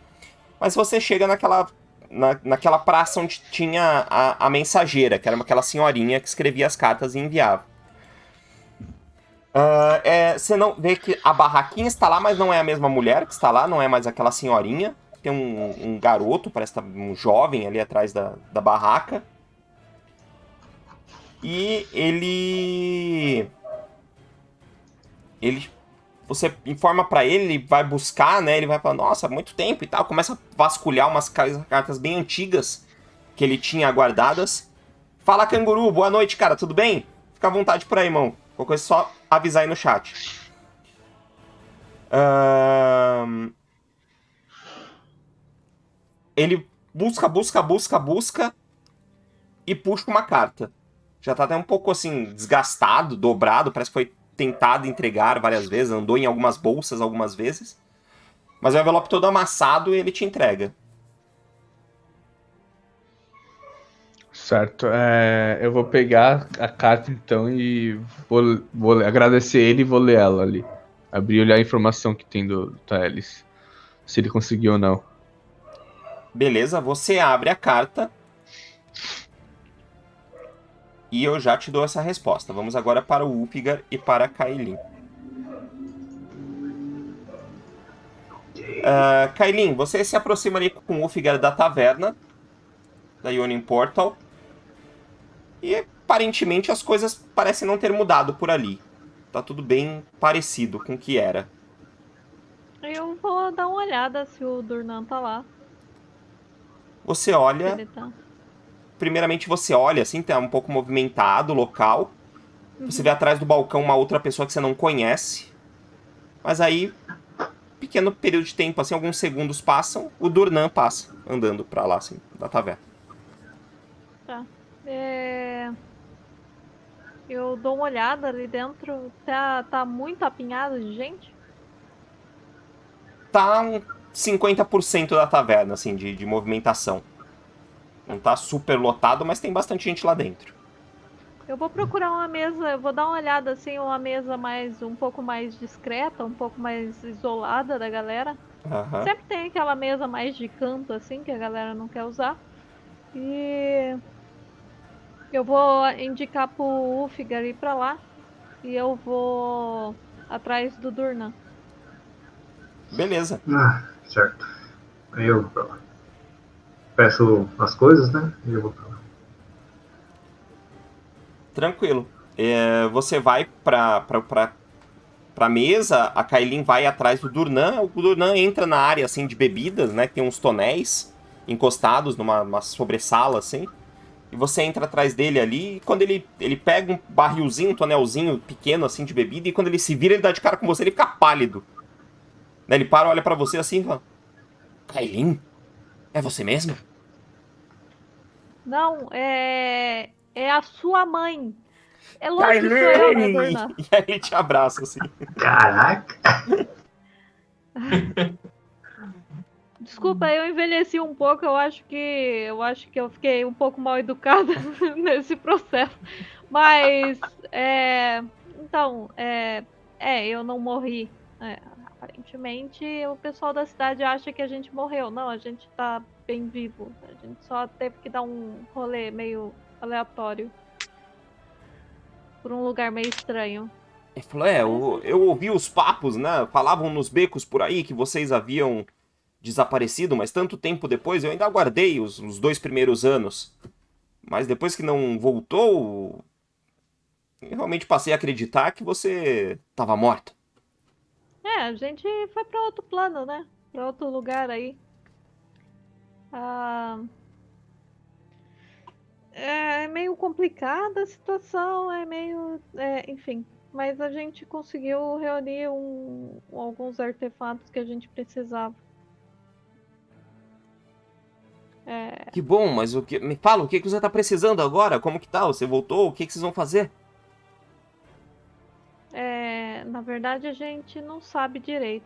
Mas você chega naquela praça onde tinha a mensageira, que era aquela senhorinha que escrevia as cartas e enviava. Você não vê que a barraquinha está lá, mas não é a mesma mulher que está lá, não é mais aquela senhorinha. Tem um garoto, parece que tá um jovem ali atrás da barraca. E você informa pra ele vai buscar, né? Ele vai falar, nossa, muito tempo e tal. Começa a vasculhar umas cartas bem antigas que ele tinha guardadas. Fala, Canguru, boa noite, cara, tudo bem? Fica à vontade por aí, irmão. Qualquer coisa é só avisar aí no chat. Ele busca e puxa uma carta. Já tá até um pouco, assim, desgastado, dobrado. Parece que foi tentado entregar várias vezes. Andou em algumas bolsas algumas vezes. Mas o envelope todo amassado e ele te entrega. Certo. Eu vou pegar a carta, então, e vou agradecer ele e vou ler ela ali. Abrir e olhar a informação que tem do Taelis. Se ele conseguiu ou não. Beleza, você abre a carta. E eu já te dou essa resposta. Vamos agora para o Ulfgar e para a Kaelin. Kaelin, você se aproxima ali com o Ulfgar da taverna, da Yawning Portal. E aparentemente as coisas parecem não ter mudado por ali. Tá tudo bem parecido com o que era. Eu vou dar uma olhada se o Durnan tá lá. Você olha... Ele tá. Primeiramente você olha, assim, tá um pouco movimentado o local. Você vê atrás do balcão uma outra pessoa que você não conhece. Mas aí, pequeno período de tempo, assim, alguns segundos passam, o Durnan passa, andando pra lá, assim, da taverna. Tá. Eu dou uma olhada ali dentro. Tá muito apinhado de gente? Tá um 50% da taverna, assim, de movimentação. Não tá super lotado, mas tem bastante gente lá dentro. Eu vou procurar uma mesa, eu vou dar uma olhada assim, uma mesa um pouco mais discreta, um pouco mais isolada da galera. Uhum. Sempre tem aquela mesa mais de canto assim, que a galera não quer usar. E eu vou indicar pro Ulfgar ir pra lá. E eu vou atrás do Durnan. Beleza. Certo. Aí eu vou pra lá. Peço as coisas, né? E eu vou pra lá. Tranquilo. Você vai pra mesa, a Kaelin vai atrás do Durnan. O Durnan entra na área, assim, de bebidas, né? Tem uns tonéis. encostados numa sobressala, assim. E você entra atrás dele ali, e quando ele pega um barrilzinho, um tonelzinho pequeno, assim, de bebida, e quando ele se vira, ele dá de cara com você, ele fica pálido. Né, ele para, olha pra você assim e fala... Kailin? É você mesmo? Não, é a sua mãe. É lógico que sou eu, né, Bernardo? E aí ele te abraça, assim. Caraca! Desculpa, eu envelheci um pouco, eu acho que eu fiquei um pouco mal educada nesse processo. Mas, então, eu não morri. Aparentemente, o pessoal da cidade acha que a gente morreu. Não, a gente tá bem vivo. A gente só teve que dar um rolê meio aleatório. Por um lugar meio estranho. Ele falou, eu ouvi os papos, né? Falavam nos becos por aí que vocês haviam desaparecido, mas tanto tempo depois eu ainda aguardei os 2 primeiros anos. Mas depois que não voltou, eu realmente passei a acreditar que você estava morta. A gente foi pra outro plano, né? Pra outro lugar aí. É meio complicada a situação, enfim. Mas a gente conseguiu reunir alguns artefatos que a gente precisava. Que bom, mas me fala, o que você tá precisando agora? Como que tá? Você voltou? O que vocês vão fazer? Na verdade, a gente não sabe direito.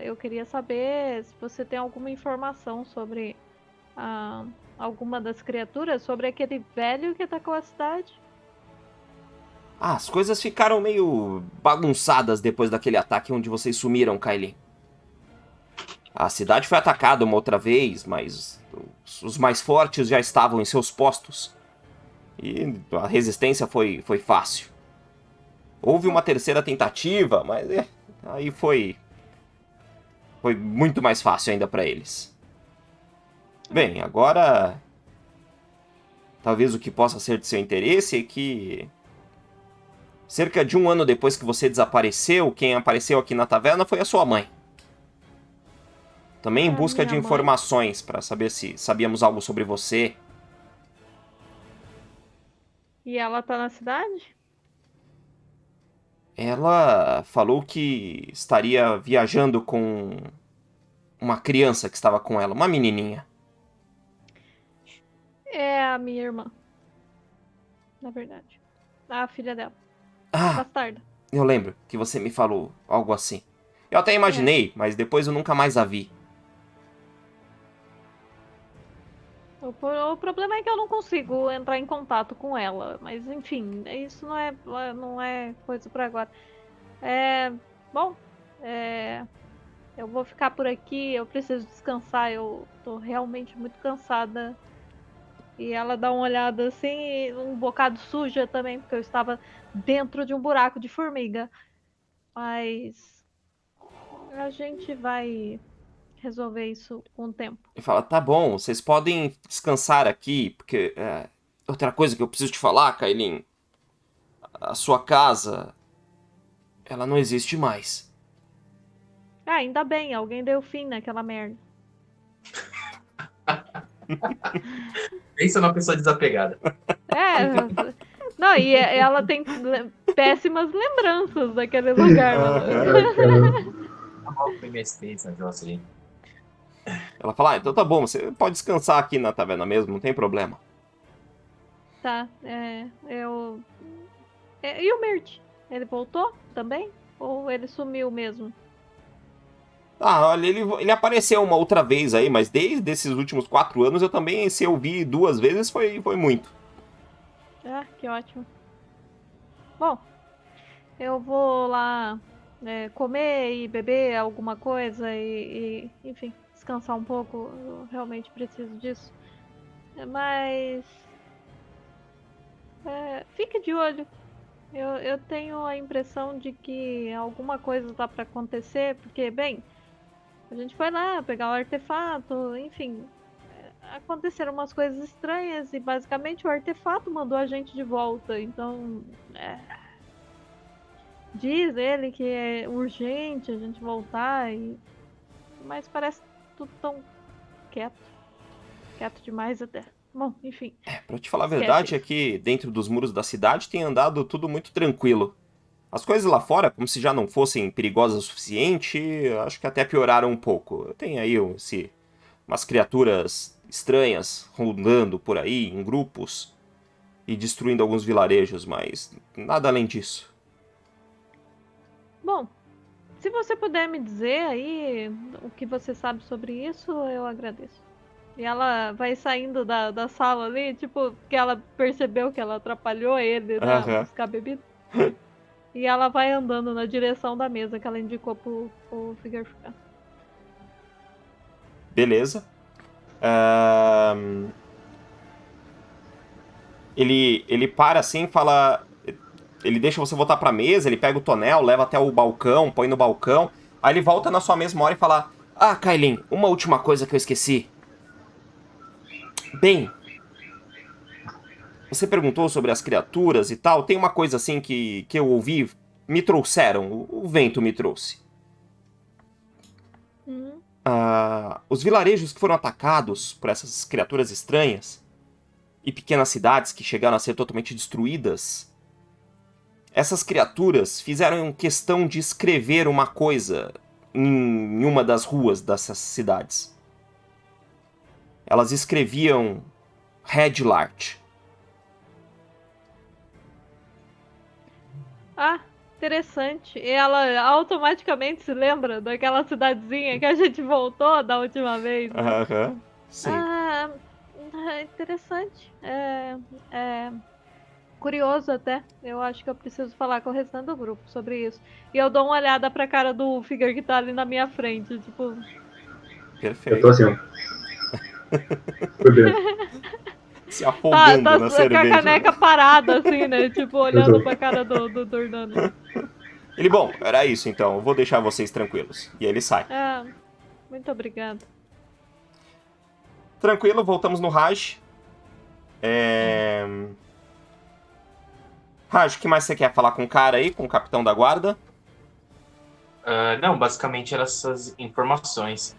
Eu queria saber se você tem alguma informação sobre alguma das criaturas, sobre aquele velho que atacou a cidade. As coisas ficaram meio bagunçadas depois daquele ataque onde vocês sumiram, Kailin. A cidade foi atacada uma outra vez, mas os mais fortes já estavam em seus postos. E a resistência foi fácil. Houve uma terceira tentativa, mas aí foi muito mais fácil ainda para eles. Bem, agora talvez o que possa ser de seu interesse é que cerca de 1 ano depois que você desapareceu, quem apareceu aqui na taverna foi a sua mãe. Também em busca de informações para saber se sabíamos algo sobre você. E ela tá na cidade? Ela falou que estaria viajando com uma criança que estava com ela, uma menininha. É a minha irmã. Na verdade. A filha dela. Ah, Bastarda. eu lembro que você me falou algo assim. Eu até imaginei, mas depois eu nunca mais a vi. O problema é que eu não consigo entrar em contato com ela. Mas enfim, isso não é coisa pra agora. Bom, eu vou ficar por aqui, eu preciso descansar, eu tô realmente muito cansada. E ela dá uma olhada assim, um bocado suja também, porque eu estava dentro de um buraco de formiga. Mas a gente vai resolver isso com o tempo. Ele fala, tá bom, vocês podem descansar aqui, porque... outra coisa que eu preciso te falar, Kailin. A sua casa... ela não existe mais. Ainda bem, alguém deu fim naquela merda. Pensa numa pessoa desapegada. Não, e ela tem péssimas lembranças daquele lugar. esse negócio aí. Ela fala, então tá bom, você pode descansar aqui na taverna mesmo, não tem problema. Tá, E o Mirt? Ele voltou também? Ou ele sumiu mesmo? Olha, ele apareceu uma outra vez aí, mas desde esses últimos 4 anos eu também, se eu vi 2 vezes, foi muito. Que ótimo. Bom, eu vou lá comer e beber alguma coisa e enfim, descansar um pouco. Eu realmente preciso disso. Mas... fique de olho. Eu tenho a impressão de que alguma coisa tá pra acontecer, porque, bem, a gente foi lá pegar o artefato, enfim, aconteceram umas coisas estranhas e basicamente o artefato mandou a gente de volta, então diz ele que é urgente a gente voltar, mas parece tudo tão quieto. Quieto demais até. Bom, enfim. Pra te falar a verdade, é que dentro dos muros da cidade tem andado tudo muito tranquilo. As coisas lá fora, como se já não fossem perigosas o suficiente, acho que até pioraram um pouco. Tem aí umas criaturas estranhas rondando por aí, em grupos, e destruindo alguns vilarejos, mas nada além disso. Bom, se você puder me dizer aí o que você sabe sobre isso, eu agradeço. E ela vai saindo da sala ali, tipo, que ela percebeu que ela atrapalhou ele, né, a buscar bebida. E ela vai andando na direção da mesa que ela indicou pro Figure ficar. Beleza. Ele para assim e fala... Ele deixa você voltar pra mesa, ele pega o tonel, leva até o balcão, põe no balcão. Aí ele volta na sua mesma hora e fala... Ah, Kailin, uma última coisa que eu esqueci. Bem, você perguntou sobre as criaturas e tal. Tem uma coisa assim que eu ouvi, me trouxeram, o vento me trouxe. Os vilarejos que foram atacados por essas criaturas estranhas e pequenas cidades que chegaram a ser totalmente destruídas, essas criaturas fizeram questão de escrever uma coisa em uma das ruas dessas cidades. Elas escreviam Redlart. Ah, interessante. E ela automaticamente se lembra daquela cidadezinha que a gente voltou da última vez, né? Sim. Interessante. Curioso até. Eu acho que eu preciso falar com o restante do grupo sobre isso. E eu dou uma olhada pra cara do Figure que tá ali na minha frente, tipo... Perfeito. Eu tô assim, ó. Bebendo. Se afogando tá na cerveja. com a caneca parada, assim, né? Tipo, olhando pra cara do Dornano. Ele, bom, era isso então. Eu vou deixar vocês tranquilos. E ele sai. Muito obrigado. Tranquilo, voltamos no Raj. Raj, o que mais você quer falar com o cara aí? Com o capitão da guarda? Não, basicamente eram essas informações.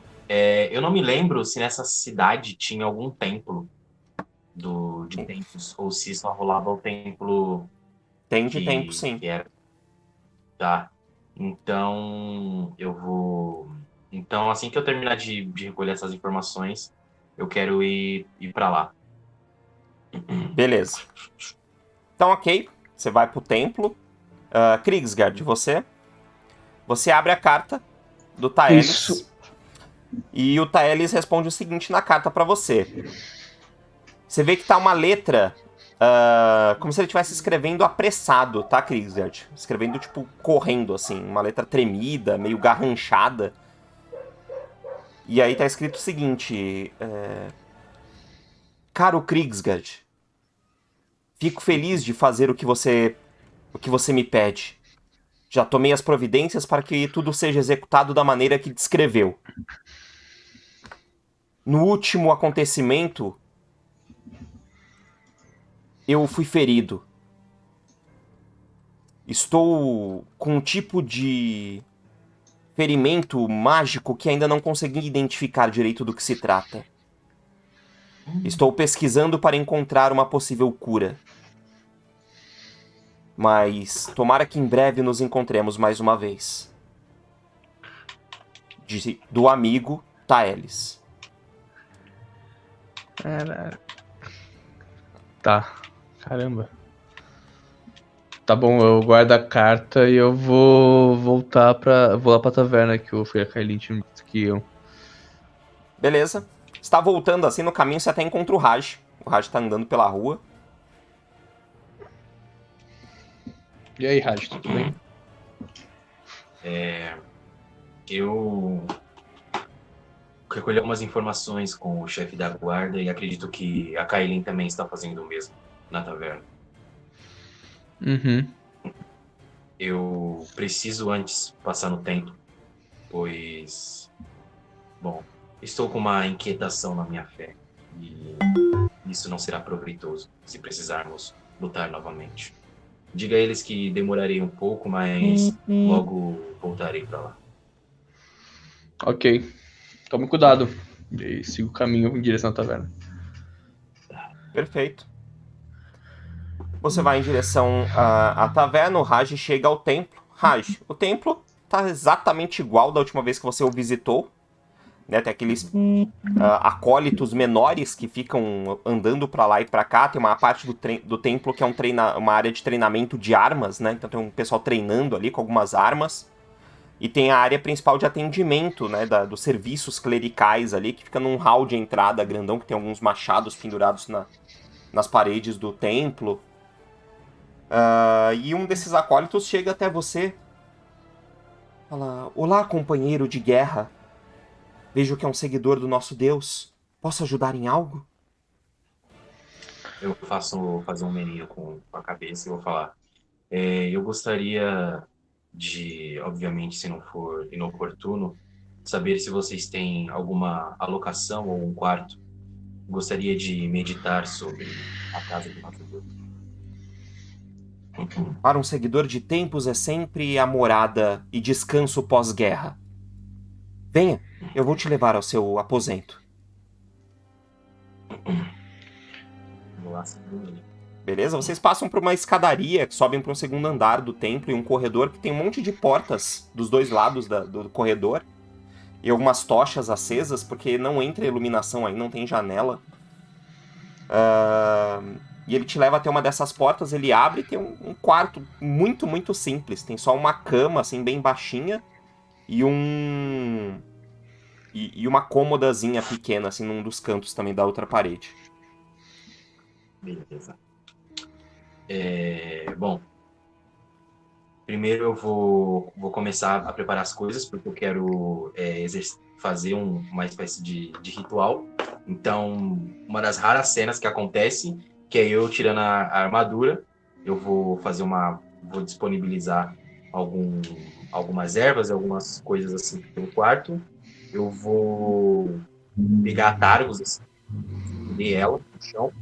Eu não me lembro se nessa cidade tinha algum templo de templos, ou se só rolava o templo. Tem de tempo, sim. Tá. Então, eu vou. Então, assim que eu terminar de recolher essas informações, eu quero ir pra lá. Beleza. Então, ok. Você vai pro templo. Krigsgard, você abre a carta do Taelis. Isso. E o Taelis responde o seguinte na carta pra você. Você vê que tá uma letra como se ele estivesse escrevendo apressado, tá, Krigsgard? Escrevendo, tipo, correndo, assim. Uma letra tremida, meio garranchada. E aí tá escrito o seguinte... Caro Krigsgard, fico feliz de fazer o que você me pede. Já tomei as providências para que tudo seja executado da maneira que descreveu. No último acontecimento, eu fui ferido. Estou com um tipo de ferimento mágico que ainda não consegui identificar direito do que se trata. Estou pesquisando para encontrar uma possível cura. Mas tomara que em breve nos encontremos mais uma vez. Do amigo Taelis. Tá. Caramba. Tá bom, eu guardo a carta e eu vou voltar vou lá pra taverna que o Fia Kailin tinha que eu. Beleza. Você tá voltando assim no caminho, você até encontra o Raj. O Raj tá andando pela rua. E aí, Raj, tudo bem? Eu recolhi algumas informações com o chefe da guarda e acredito que a Kailin também está fazendo o mesmo na taverna. Uhum. Eu preciso antes passar no templo, pois... Bom, estou com uma inquietação na minha fé e isso não será proveitoso se precisarmos lutar novamente. Diga a eles que demorarei um pouco, mas logo voltarei para lá. Ok. Tome cuidado. E aí sigo o caminho em direção à taverna. Perfeito. Você vai em direção à taverna, o Raj chega ao templo. Raj, o templo tá exatamente igual da última vez que você o visitou. Né? Tem aqueles acólitos menores que ficam andando pra lá e pra cá. Tem uma parte do templo que é uma área de treinamento de armas, né? Então tem um pessoal treinando ali com algumas armas. E tem a área principal de atendimento, né? Dos serviços clericais ali, que fica num hall de entrada grandão, que tem alguns machados pendurados nas paredes do templo. E um desses acólitos chega até você. Fala: olá, companheiro de guerra. Vejo que é um seguidor do nosso Deus. Posso ajudar em algo? Eu fazer um meninho com a cabeça e vou falar. Eu gostaria de, obviamente, se não for inoportuno, saber se vocês têm alguma alocação ou um quarto. Gostaria de meditar sobre a casa do nosso Deus. Para um seguidor de tempos é sempre a morada e descanso pós-guerra. Venha, eu vou te levar ao seu aposento. Vou lá seguindo. Beleza? Vocês passam por uma escadaria, sobem para um segundo andar do templo e um corredor que tem um monte de portas dos dois lados do corredor. E algumas tochas acesas, porque não entra iluminação aí, não tem janela. E ele te leva até uma dessas portas, ele abre e tem um quarto muito, muito simples. Tem só uma cama, assim, bem baixinha. E uma cômodazinha pequena, assim, num dos cantos também da outra parede. Beleza. Bom, primeiro eu vou começar a preparar as coisas, porque eu quero fazer uma espécie de ritual. Então, uma das raras cenas que acontece, que é eu tirando a armadura, eu vou disponibilizar algumas ervas, algumas coisas assim pelo quarto. Eu vou pegar a Targus, assim, e ela no chão.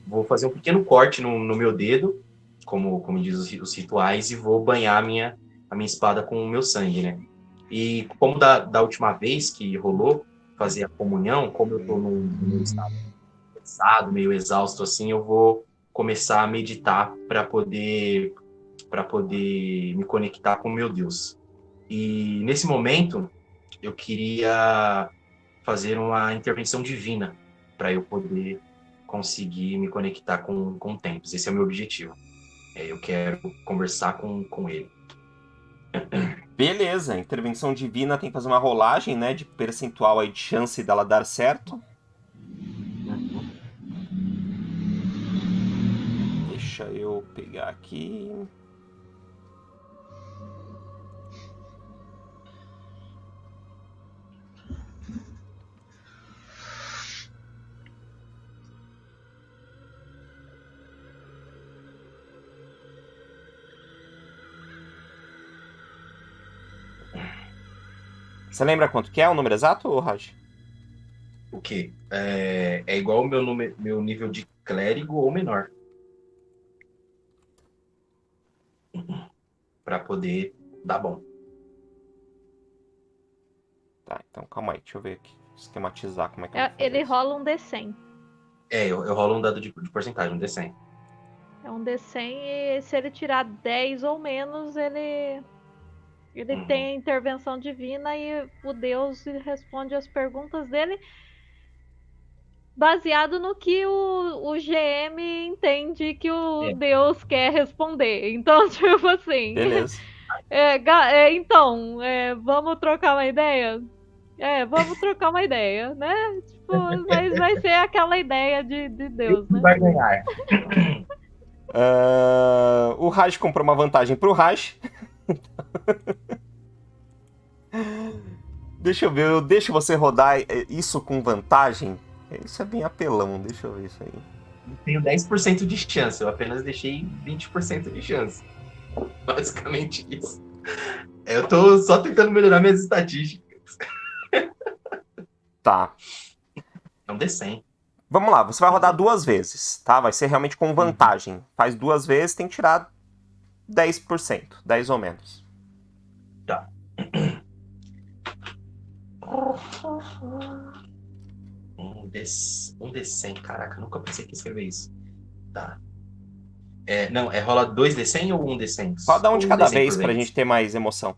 Vou fazer um pequeno corte no meu dedo, como diz os rituais, e vou banhar a minha espada com o meu sangue, né? E como da última vez que rolou fazer a comunhão, como eu tô num estado cansado, meio exausto assim, eu vou começar a meditar para poder me conectar com o meu Deus. E nesse momento eu queria fazer uma intervenção divina para eu poder conseguir me conectar com tempos. Esse é o meu objetivo. Eu quero conversar com ele. Beleza, intervenção divina tem que fazer uma rolagem, né, de percentual aí de chance dela dar certo. Deixa eu pegar aqui. Você lembra quanto que é o número exato, Raj? O quê? É igual o meu nível de clérigo ou menor. Para poder dar bom. Tá, então calma aí, deixa eu ver aqui. Esquematizar como é que Ele rola um D100. Eu rolo um dado de porcentagem, um D100. É um D100 e se ele tirar 10 ou menos, ele tem a intervenção divina e o Deus responde as perguntas dele baseado no que o GM entende que o Deus quer responder. Então, tipo assim... Beleza. Então, vamos trocar uma ideia? Vamos trocar uma ideia, né? Tipo, mas vai ser aquela ideia de Deus, né? Vai ganhar. O Raj comprou uma vantagem pro Raj. Deixa eu ver, eu deixo você rodar isso com vantagem. Isso é bem apelão, deixa eu ver isso aí. Eu tenho 10% de chance, eu apenas deixei 20% de chance. Basicamente isso. Eu tô só tentando melhorar minhas estatísticas. Tá. É um D100. Vamos lá, você vai rodar 2 vezes, tá? Vai ser realmente com vantagem. Faz 2 vezes, tem que tirar 10%, 10 ou menos. Tá. Um D100, caraca, nunca pensei que ia escrever isso. Tá. Não, rola 2D100 ou 1D100? Roda um de Ou cada 1D100 vez por pra vez? gente ter mais emoção.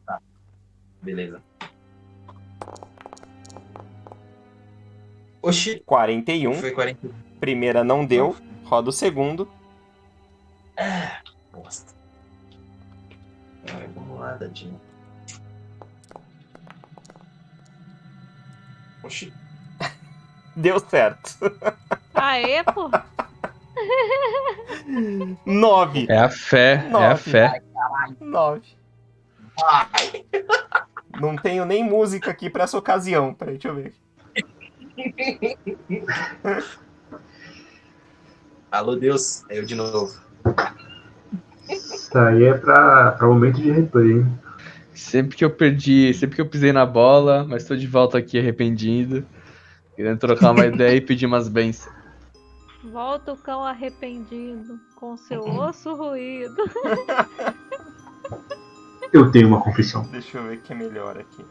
Beleza. Oxi, 41. foi 41. Primeira não deu. Roda o segundo. Bosta. Vamos lá, Dadinho. Oxi. Deu certo. Aê, pô. 9. É a fé, é a fé. 9. Não tenho nem música aqui pra essa ocasião. Peraí, deixa eu ver. Alô, Deus. É eu de novo. Isso aí é pra momento de replay, hein? Sempre que eu pisei na bola, mas tô de volta aqui arrependido. Querendo trocar uma ideia e pedir umas bênçãos. Volta o cão arrependido, com seu osso ruído. Eu tenho uma confissão. Deixa eu ver o que é melhor aqui.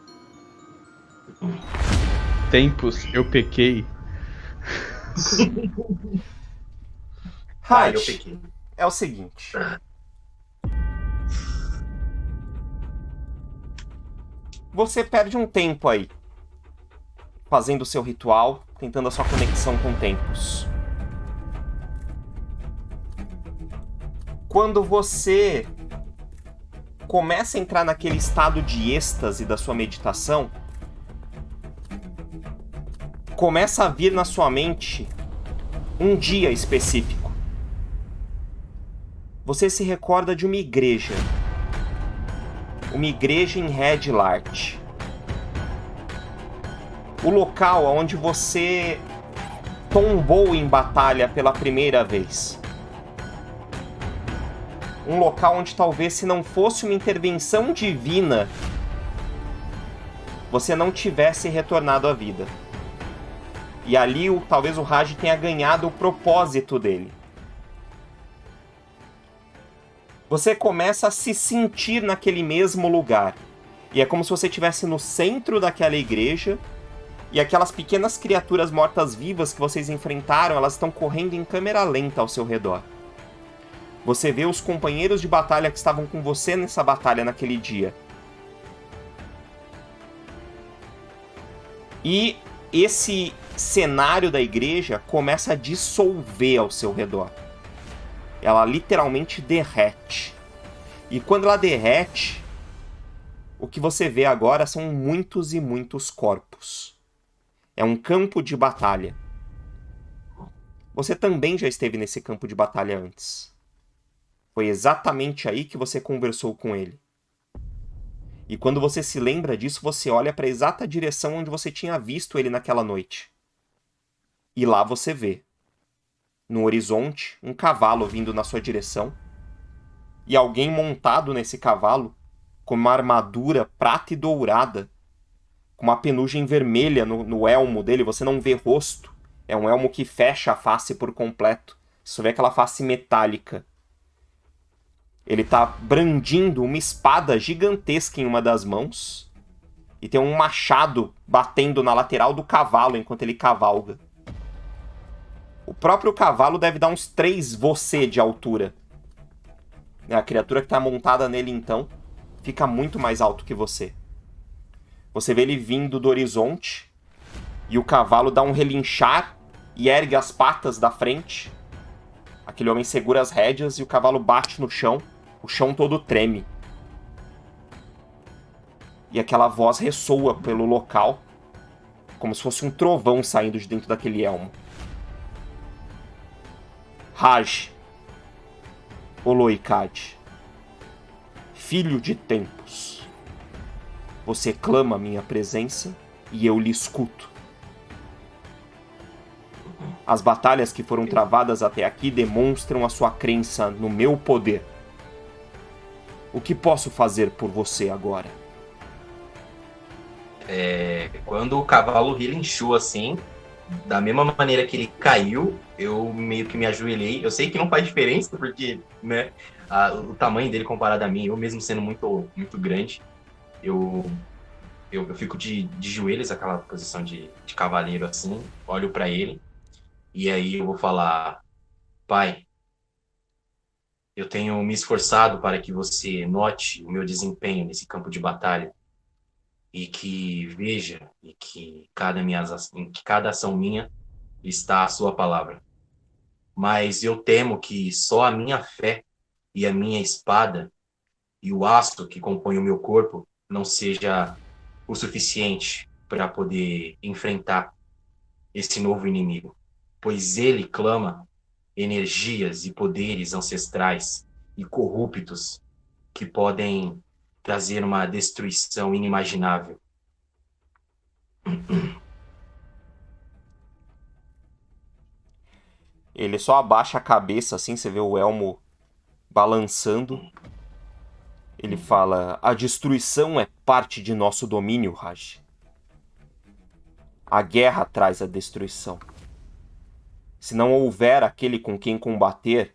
Tempos eu pequei. Eu Raj, pequei. é o seguinte. Você perde um tempo aí. Fazendo o seu ritual, tentando a sua conexão com tempos. Quando você começa a entrar naquele estado de êxtase da sua meditação, começa a vir na sua mente um dia específico. Você se recorda de uma igreja. Uma igreja em Red Lart. O local onde você tombou em batalha pela primeira vez. Um local onde talvez, se não fosse uma intervenção divina, você não tivesse retornado à vida. E ali, talvez o Raj tenha ganhado o propósito dele. Você começa a se sentir naquele mesmo lugar. E é como se você estivesse no centro daquela igreja, e aquelas pequenas criaturas mortas-vivas que vocês enfrentaram, elas estão correndo em câmera lenta ao seu redor. Você vê os companheiros de batalha que estavam com você nessa batalha naquele dia. E esse cenário da igreja começa a dissolver ao seu redor. Ela literalmente derrete. E quando ela derrete, o que você vê agora são muitos e muitos corpos. É um campo de batalha. Você também já esteve nesse campo de batalha antes. Foi exatamente aí que você conversou com ele. E quando você se lembra disso, você olha para a exata direção onde você tinha visto ele naquela noite. E lá você vê, no horizonte, um cavalo vindo na sua direção. E alguém montado nesse cavalo, com uma armadura prata e dourada, com uma penugem vermelha no elmo dele. Você não vê rosto. É um elmo que fecha a face por completo. Você só vê aquela face metálica. Ele tá brandindo uma espada gigantesca em uma das mãos. E tem um machado batendo na lateral do cavalo enquanto ele cavalga. O próprio cavalo deve dar uns 3 você de altura. A criatura que tá montada nele, então, fica muito mais alto que você. Você vê ele vindo do horizonte. E o cavalo dá um relinchar e ergue as patas da frente. Aquele homem segura as rédeas e o cavalo bate no chão. O chão todo treme. E aquela voz ressoa pelo local, como se fosse um trovão saindo de dentro daquele elmo. Raj, Oloikad, filho de tempos, você clama minha presença e eu lhe escuto. As batalhas que foram travadas até aqui demonstram a sua crença no meu poder. O que posso fazer por você agora? Quando o cavalo relinchou assim, da mesma maneira que ele caiu, eu meio que me ajoelhei. Eu sei que não faz diferença, porque, né, o tamanho dele comparado a mim, eu mesmo sendo muito, muito grande, eu eu fico de joelhos, aquela posição de cavaleiro assim, olho pra ele, e aí eu vou falar: pai, eu tenho me esforçado para que você note o meu desempenho nesse campo de batalha e que veja e que em que cada ação minha está a sua palavra. Mas eu temo que só a minha fé e a minha espada e o aço que compõe o meu corpo não seja o suficiente para poder enfrentar esse novo inimigo, pois ele clama energias e poderes ancestrais e corruptos que podem trazer uma destruição inimaginável. Ele só abaixa a cabeça assim, você vê o elmo balançando. Ele fala: a destruição é parte de nosso domínio, Raj. A guerra traz a destruição. Se não houver aquele com quem combater,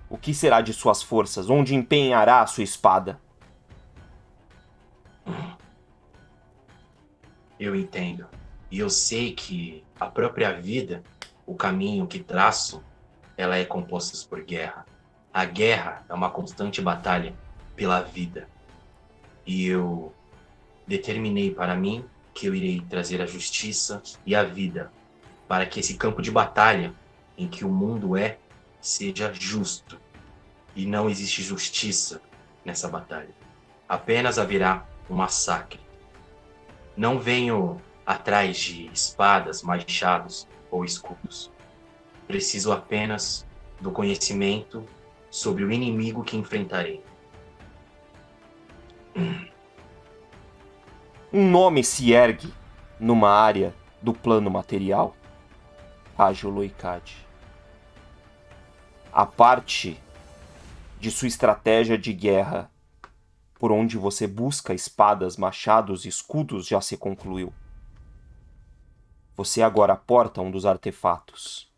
o que será de suas forças? Onde empenhará a sua espada? Eu entendo. E eu sei que a própria vida, o caminho que traço, ela é composta por guerra. A guerra é uma constante batalha pela vida. E eu determinei para mim que eu irei trazer a justiça e a vida para que esse campo de batalha em que o mundo seja justo. E não existe justiça nessa batalha. Apenas haverá um massacre. Não venho atrás de espadas, machados ou escudos. Preciso apenas do conhecimento sobre o inimigo que enfrentarei. Um nome se ergue numa área do plano material. Raj Oloikad. A parte de sua estratégia de guerra, por onde você busca espadas, machados e escudos, já se concluiu. Você agora porta um dos artefatos.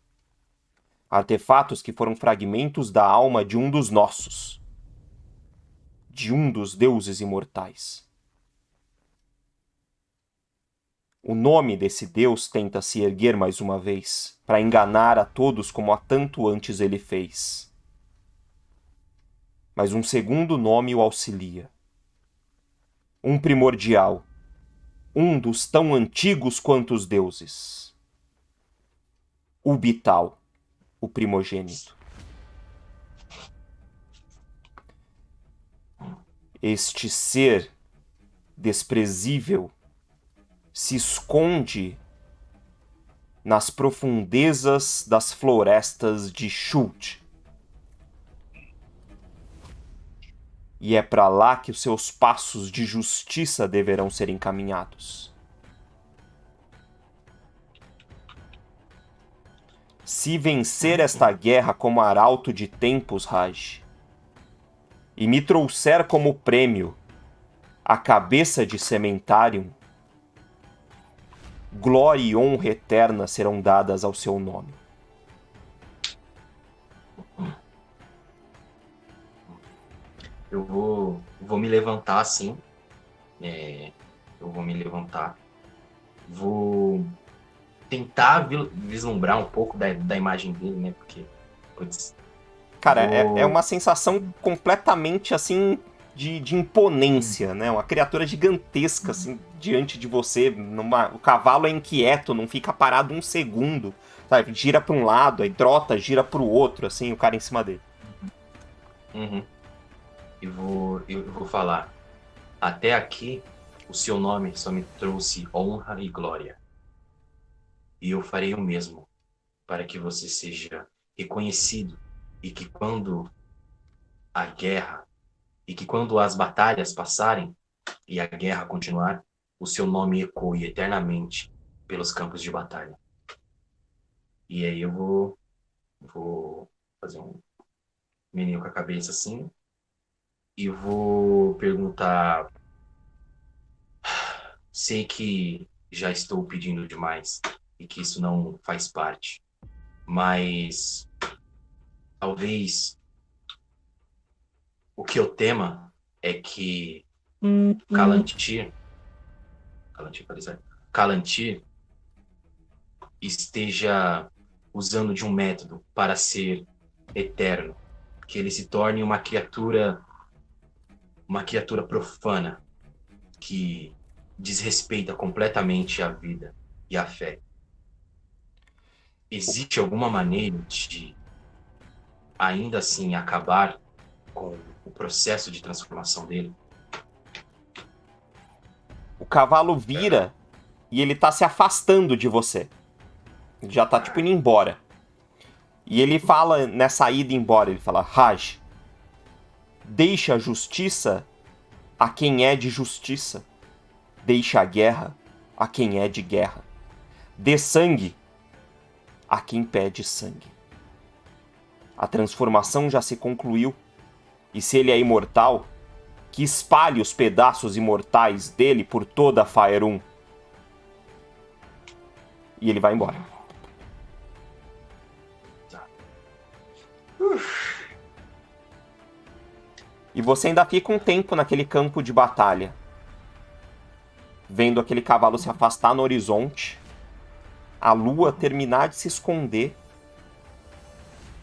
Artefatos que foram fragmentos da alma de um dos nossos. De um dos deuses imortais. O nome desse deus tenta se erguer mais uma vez, para enganar a todos como há tanto antes ele fez. Mas um segundo nome o auxilia. Um primordial. Um dos tão antigos quanto os deuses. Ubital, o primogênito. Este ser desprezível se esconde nas profundezas das florestas de Shult. E é para lá que os seus passos de justiça deverão ser encaminhados. Se vencer esta guerra como arauto de tempos, Raj, e me trouxer como prêmio a cabeça de Cementarium, glória e honra eterna serão dadas ao seu nome. Eu vou me levantar assim. Eu vou me levantar. Vou tentar vislumbrar um pouco da imagem dele, né? Porque, putz, cara, é uma sensação completamente, assim, de imponência, né? Uma criatura gigantesca, assim, diante de você. O cavalo é inquieto, não fica parado um segundo, sabe? Gira para um lado, aí trota, gira para o outro, assim, o cara em cima dele. Uhum. Eu vou falar. Até aqui, o seu nome só me trouxe honra e glória. E eu farei o mesmo para que você seja reconhecido e que quando a guerra e que quando as batalhas passarem e a guerra continuar, o seu nome ecoe eternamente pelos campos de batalha. E aí eu vou fazer um menino com a cabeça assim e vou perguntar: sei que já estou pedindo demais e que isso não faz parte, mas talvez o que eu tema é que Kalantir Kalantir esteja usando de um método para ser eterno, que ele se torne uma criatura profana que desrespeita completamente a vida e a fé. Existe alguma maneira de ainda assim acabar com o processo de transformação dele? O cavalo vira e ele tá se afastando de você. Ele já tá, tipo, indo embora. E ele fala, nessa ida embora, ele fala: Raj, deixa a justiça a quem é de justiça. Deixa a guerra a quem é de guerra. Dê sangue a quem pede sangue. A transformação já se concluiu. E se ele é imortal, que espalhe os pedaços imortais dele por toda a Faerun. E ele vai embora. E você ainda fica um tempo naquele campo de batalha, vendo aquele cavalo se afastar no horizonte, a lua terminar de se esconder,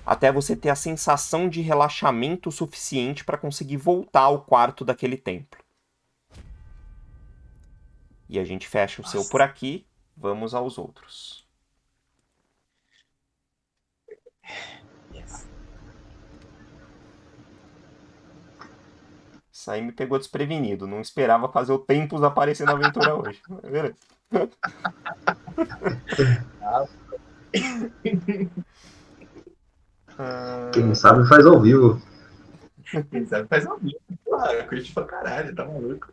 até você ter a sensação de relaxamento suficiente para conseguir voltar ao quarto daquele templo. E a gente fecha o seu por aqui, vamos aos outros. Isso aí me pegou desprevenido. Não esperava fazer o Tempos aparecer na aventura hoje. Beleza. Quem sabe faz ao vivo. Quem sabe faz ao vivo. Claro, curte pra caralho, tá maluco.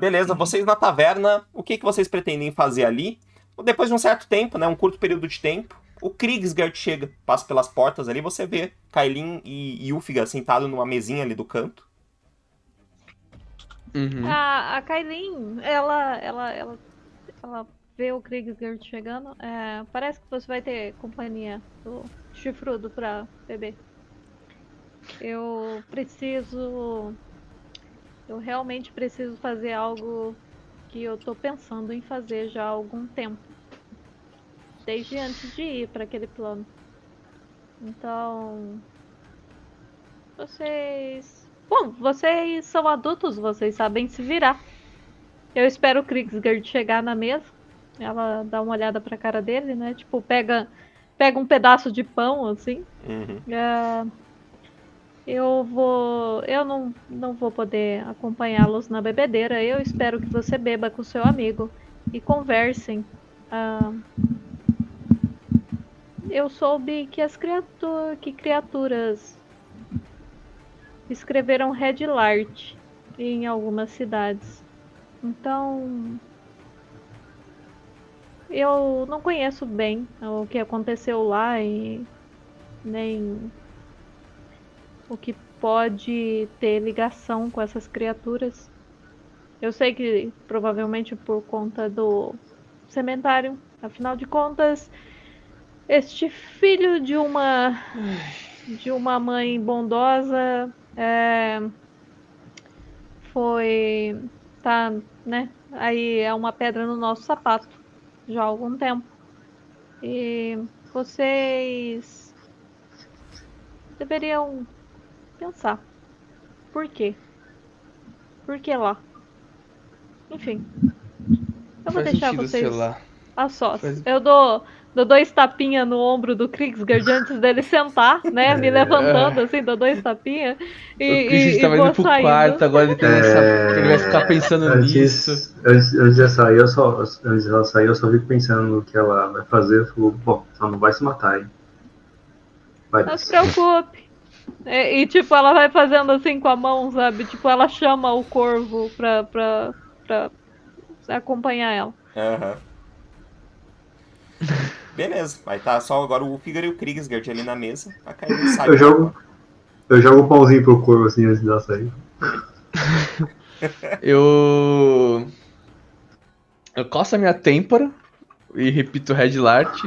Beleza, vocês na taverna, o que vocês pretendem fazer ali? Depois de um certo tempo, né, um curto período de tempo, o Krigsgard chega, passa pelas portas ali, você vê Kailin e Ulfgar sentados numa mesinha ali do canto. Uhum. A Kailin, ela vê o Krigsgard chegando. Parece que você vai ter companhia do chifrudo pra beber. Eu realmente preciso fazer algo que eu tô pensando em fazer já há algum tempo. Desde antes de ir para aquele plano. Então, vocês são adultos, vocês sabem se virar. Eu espero o Krigsgard chegar na mesa. Ela dá uma olhada pra cara dele, né? Tipo, pega um pedaço de pão, assim. Uhum. Eu não vou poder acompanhá-los na bebedeira. Eu espero que você beba com seu amigo e conversem. Eu soube que criaturas escreveram Red Lart em algumas cidades. Então, eu não conheço bem o que aconteceu lá e nem o que pode ter ligação com essas criaturas. Eu sei que provavelmente por conta do cementário, afinal de contas, este filho de uma mãe bondosa tá, né? Aí é uma pedra no nosso sapato já há algum tempo. E vocês deveriam pensar. Por quê? Por que lá? Enfim. Eu vou deixar vocês a sós. Eu dou 2 tapinhas no ombro do Krigsgard antes dele sentar, né? Me levantando assim, dou 2 tapinhas e tava vou indo pro saindo. quarto, agora ele vai ficar pensando nisso. Antes de sair, antes dela sair, eu só fico pensando no que ela vai fazer. Eu falo, bom, ela não vai se matar, hein? Não se preocupe. E tipo, ela vai fazendo assim com a mão, sabe? Tipo, ela chama o corvo pra acompanhar ela. Uhum. Beleza, vai estar só agora o Ulfgar e o Krigsgard ali na mesa. A Kailin sai. Eu jogo um pãozinho pro corvo assim antes dela sair. Eu coço a minha têmpora e repito Red Lart.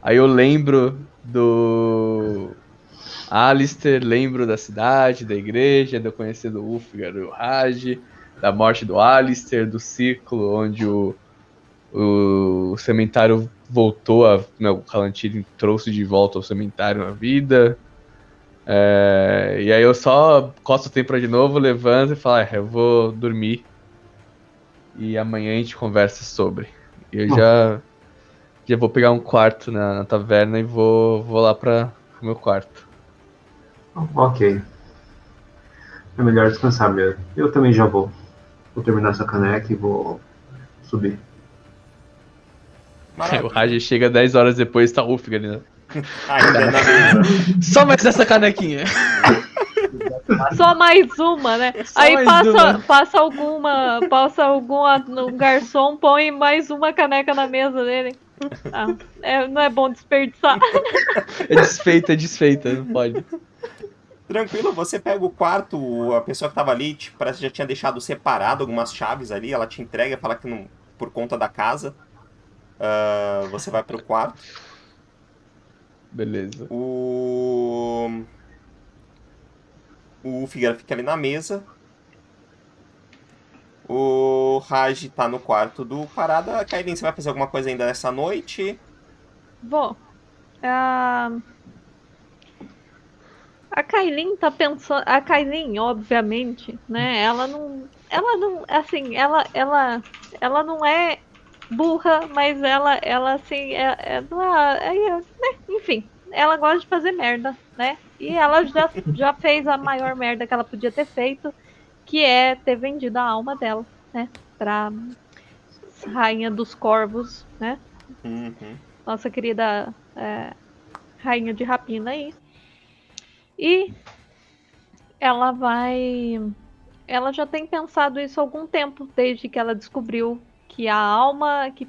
Aí eu lembro do Alistair, lembro da cidade, da igreja, de eu conhecer do Ulfgar e o Raj. da morte do Alistair, do ciclo onde o Cementário voltou o Calantiri trouxe de volta o Cementário na vida. E aí eu só costo o tempo de novo, levanto e falo, eu vou dormir. E amanhã a gente conversa sobre. E eu já vou pegar um quarto na taverna e vou lá para o meu quarto. Ok. É melhor descansar mesmo. Eu também já vou. Vou terminar essa caneca e vou subir. O Raj chega 10 horas depois e tá Ulfgar ali, né? Ainda na mesa. Só mais essa canequinha. Só mais uma, né? Só Aí mais uma. passa algum garçom, põe mais uma caneca na mesa dele. Não é bom desperdiçar. É desfeita, não pode. Tranquilo, você pega o quarto, a pessoa que tava ali, parece que já tinha deixado separado algumas chaves ali, ela te entrega, fala que não, por conta da casa. Você vai pro quarto. Beleza. O Figueira fica ali na mesa. O Raj tá no quarto do Parada. Kailin, você vai fazer alguma coisa ainda nessa noite? Vou. A Kailin tá pensando. A Kailin, obviamente, né? Ela não. Assim, ela não é burra, mas ela assim, enfim, ela gosta de fazer merda, né? E ela já fez a maior merda que ela podia ter feito, que é ter vendido a alma dela, né? Pra Rainha dos Corvos, né? Uhum. Nossa querida Rainha de Rapina aí. E ela já tem pensado isso há algum tempo, desde que ela descobriu que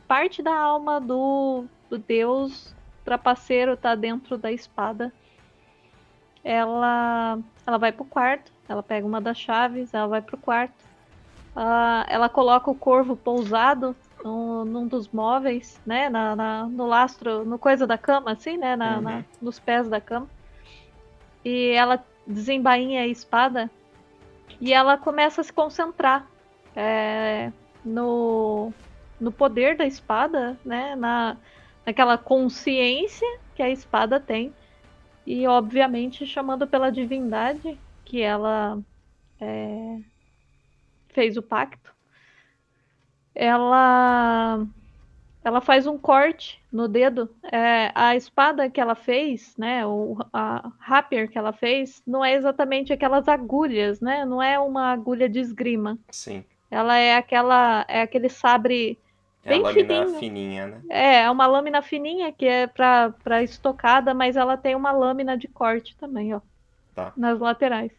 parte da alma do deus trapaceiro tá dentro da espada. Ela vai pro quarto, ela pega uma das chaves, ela vai pro quarto. Ela coloca o corvo pousado num dos móveis, né, no lastro, no coisa da cama, assim, né, nos pés da cama. E ela desembainha a espada e ela começa a se concentrar no poder da espada, né? Naquela consciência que a espada tem. E, obviamente, chamando pela divindade que ela fez o pacto. Ela faz um corte no dedo. A espada que ela fez, né? A rapier que ela fez, não é exatamente aquelas agulhas, né? Não é uma agulha de esgrima. Sim. Ela é aquele sabre bem a lâmina fininho. fininha, né? É uma lâmina fininha que é pra estocada, mas ela tem uma lâmina de corte também, ó. Tá. Nas laterais.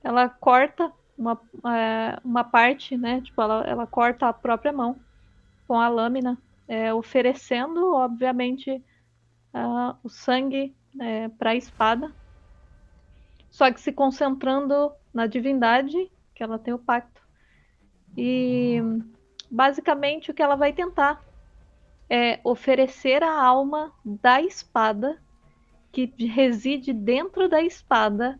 Ela corta uma parte, né? Tipo, ela corta a própria mão com a lâmina, oferecendo, obviamente, o sangue para a espada. Só que se concentrando na divindade, que ela tem o pacto. E basicamente o que ela vai tentar é oferecer a alma da espada, que reside dentro da espada,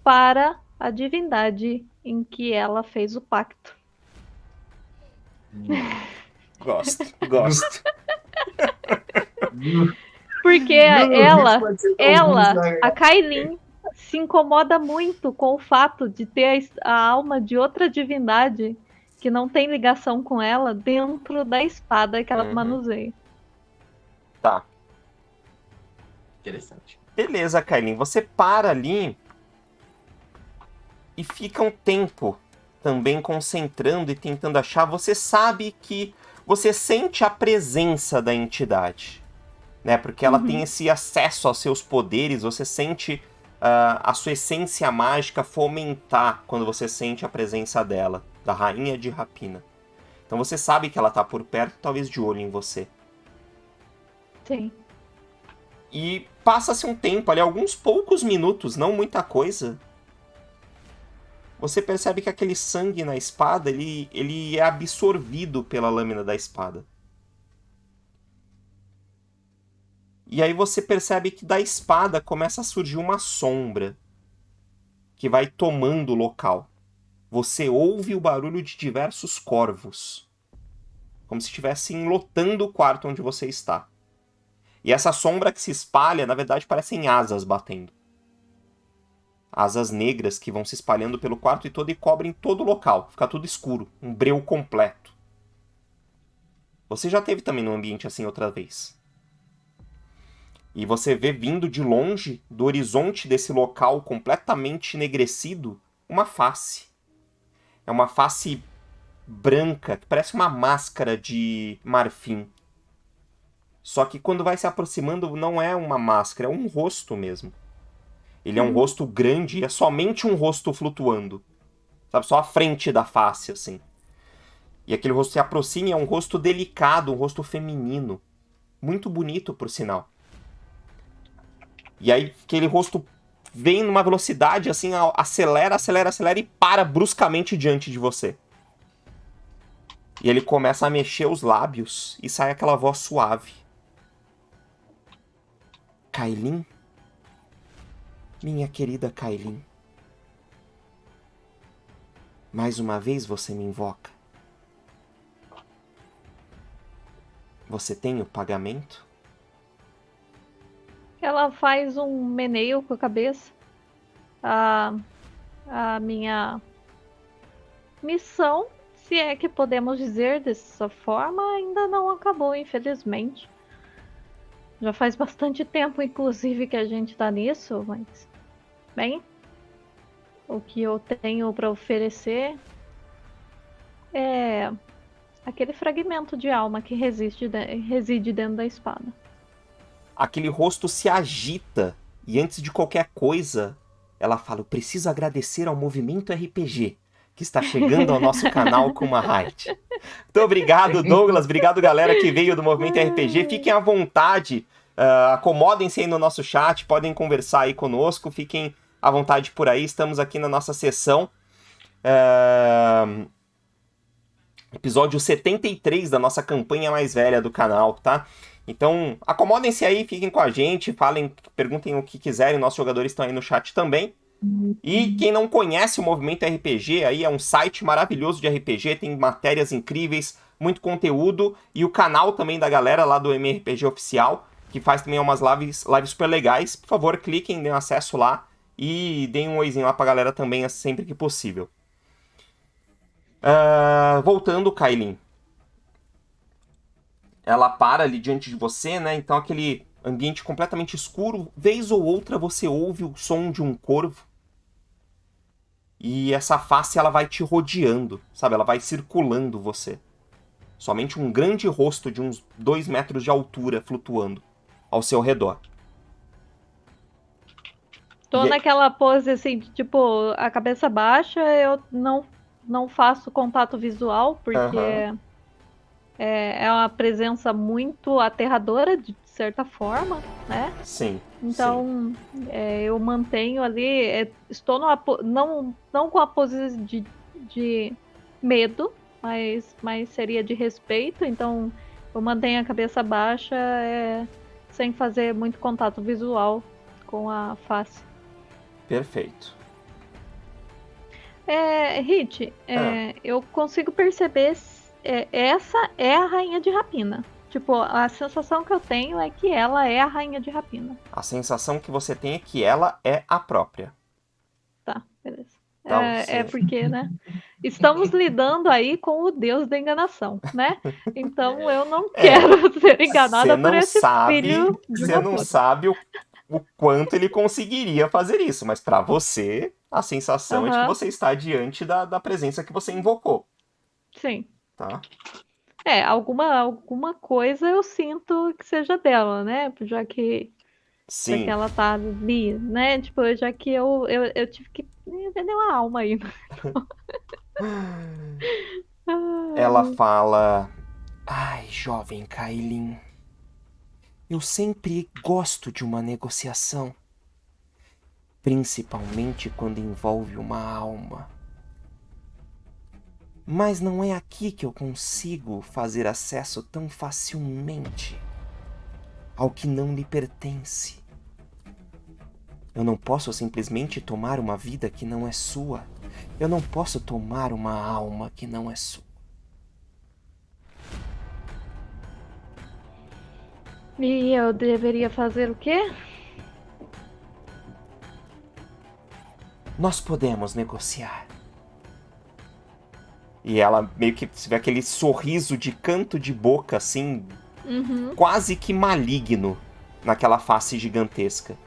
para a divindade em que ela fez o pacto. Gosto. Porque a Kailin, se incomoda muito com o fato de ter a alma de outra divindade que não tem ligação com ela dentro da espada que ela manuseia. Tá. Interessante. Beleza, Kailin. Você para ali e fica um tempo também concentrando e tentando achar. Você sabe que você sente a presença da entidade, né? Porque ela tem esse acesso aos seus poderes. Você sente a sua essência mágica fomentar quando você sente a presença dela, da Rainha de Rapina. Então você sabe que ela tá por perto, talvez de olho em você. Sim. E passa-se um tempo ali, alguns poucos minutos, não muita coisa. Você percebe que aquele sangue na espada, ele é absorvido pela lâmina da espada. E aí você percebe que da espada começa a surgir uma sombra que vai tomando o local. você ouve o barulho de diversos corvos. Como se estivessem lotando o quarto onde você está. E essa sombra que se espalha, na verdade, parecem asas batendo. Asas negras que vão se espalhando pelo quarto todo e cobrem todo o local. Fica tudo escuro. Um breu completo. Você já teve também num ambiente assim outra vez. E você vê vindo de longe, do horizonte desse local completamente enegrecido, uma face. É uma face branca, que parece uma máscara de marfim. Só que quando vai se aproximando, não é uma máscara, é um rosto mesmo. Ele é um rosto grande, é somente um rosto flutuando. Sabe, só a frente da face, assim. E aquele rosto se aproxima e é um rosto delicado, um rosto feminino. Muito bonito, por sinal. E aí, aquele rosto vem numa velocidade, assim, acelera e para bruscamente diante de você. E ele começa a mexer os lábios e sai aquela voz suave. Kailin? Minha querida Kailin. Mais uma vez você me invoca. Você tem o pagamento? Ela faz um meneio com a cabeça. A minha missão, se é que podemos dizer dessa forma, ainda não acabou, infelizmente. Já faz bastante tempo, inclusive, que a gente tá nisso, mas... Bem, o que eu tenho para oferecer é aquele fragmento de alma que reside dentro da espada. Aquele rosto se agita e antes de qualquer coisa, ela fala: eu preciso agradecer ao Movimento RPG, que está chegando ao nosso canal com uma raid. Muito obrigado, Douglas. Obrigado, galera que veio do Movimento RPG. Fiquem à vontade. Acomodem-se aí no nosso chat. Podem conversar aí conosco. Fiquem à vontade por aí. Estamos aqui na nossa sessão. Episódio 73 da nossa campanha mais velha do canal, tá? Então, acomodem-se aí, fiquem com a gente, falem, perguntem o que quiserem, nossos jogadores estão aí no chat também. E quem não conhece o Movimento RPG, aí é um site maravilhoso de RPG, tem matérias incríveis, muito conteúdo, e o canal também da galera lá do MRPG Oficial, que faz também umas lives super legais. Por favor, cliquem, deem acesso lá e deem um oizinho lá pra galera também, sempre que possível. Voltando, Kailin. Ela para ali diante de você, né? Então aquele ambiente completamente escuro. Vez ou outra você ouve o som de um corvo. E essa face ela vai te rodeando, sabe? Ela vai circulando você. Somente um grande rosto de uns 2 metros de altura flutuando ao seu redor. Tô naquela pose assim, de, tipo, a cabeça baixa, eu não faço contato visual, porque é uma presença muito aterradora, de certa forma, né? Sim. Então, eu mantenho ali, estou não com a pose de medo, mas seria de respeito, então eu mantenho a cabeça baixa, sem fazer muito contato visual com a face. Perfeito. Hit, eu consigo perceber essa é a rainha de rapina. Tipo, a sensação que eu tenho é que ela é a rainha de rapina. A sensação que você tem é que ela é a própria. Tá, beleza. Porque, né? Estamos lidando aí com o deus da enganação, né? Então eu não quero ser enganada por esse filho de Você não sabe o quanto ele conseguiria fazer isso, mas pra você, a sensação é de que você está diante da presença que você invocou. Sim. Tá? Alguma coisa eu sinto que seja dela, né? Já que ela tá ali, né? Tipo, já que eu tive que vender uma alma aí. Ela fala: ai, jovem Kailin, eu sempre gosto de uma negociação, principalmente quando envolve uma alma. Mas não é aqui que eu consigo fazer acesso tão facilmente ao que não lhe pertence. Eu não posso simplesmente tomar uma vida que não é sua. Eu não posso tomar uma alma que não é sua. E eu deveria fazer o quê? Nós podemos negociar. E ela meio que se vê aquele sorriso de canto de boca, assim, quase que maligno naquela face gigantesca.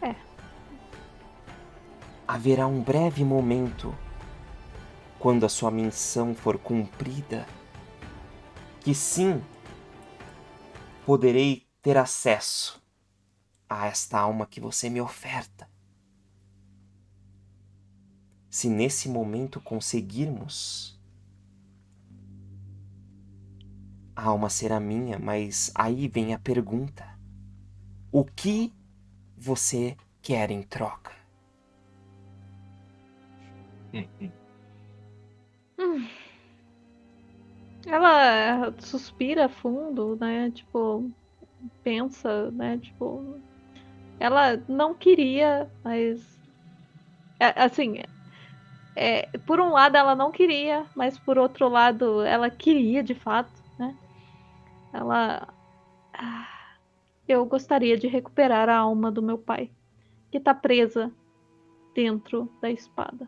É. Haverá um breve momento, quando a sua missão for cumprida, que sim, poderei ter acesso a esta alma que você me oferta. Se nesse momento conseguirmos, a alma será minha, mas aí vem a pergunta: o que você quer em troca? Ela suspira fundo, né? Tipo, pensa, né? Tipo, ela não queria, mas assim, por um lado ela não queria, mas por outro lado ela queria de fato, né? Ela, eu gostaria de recuperar a alma do meu pai, que tá presa dentro da espada.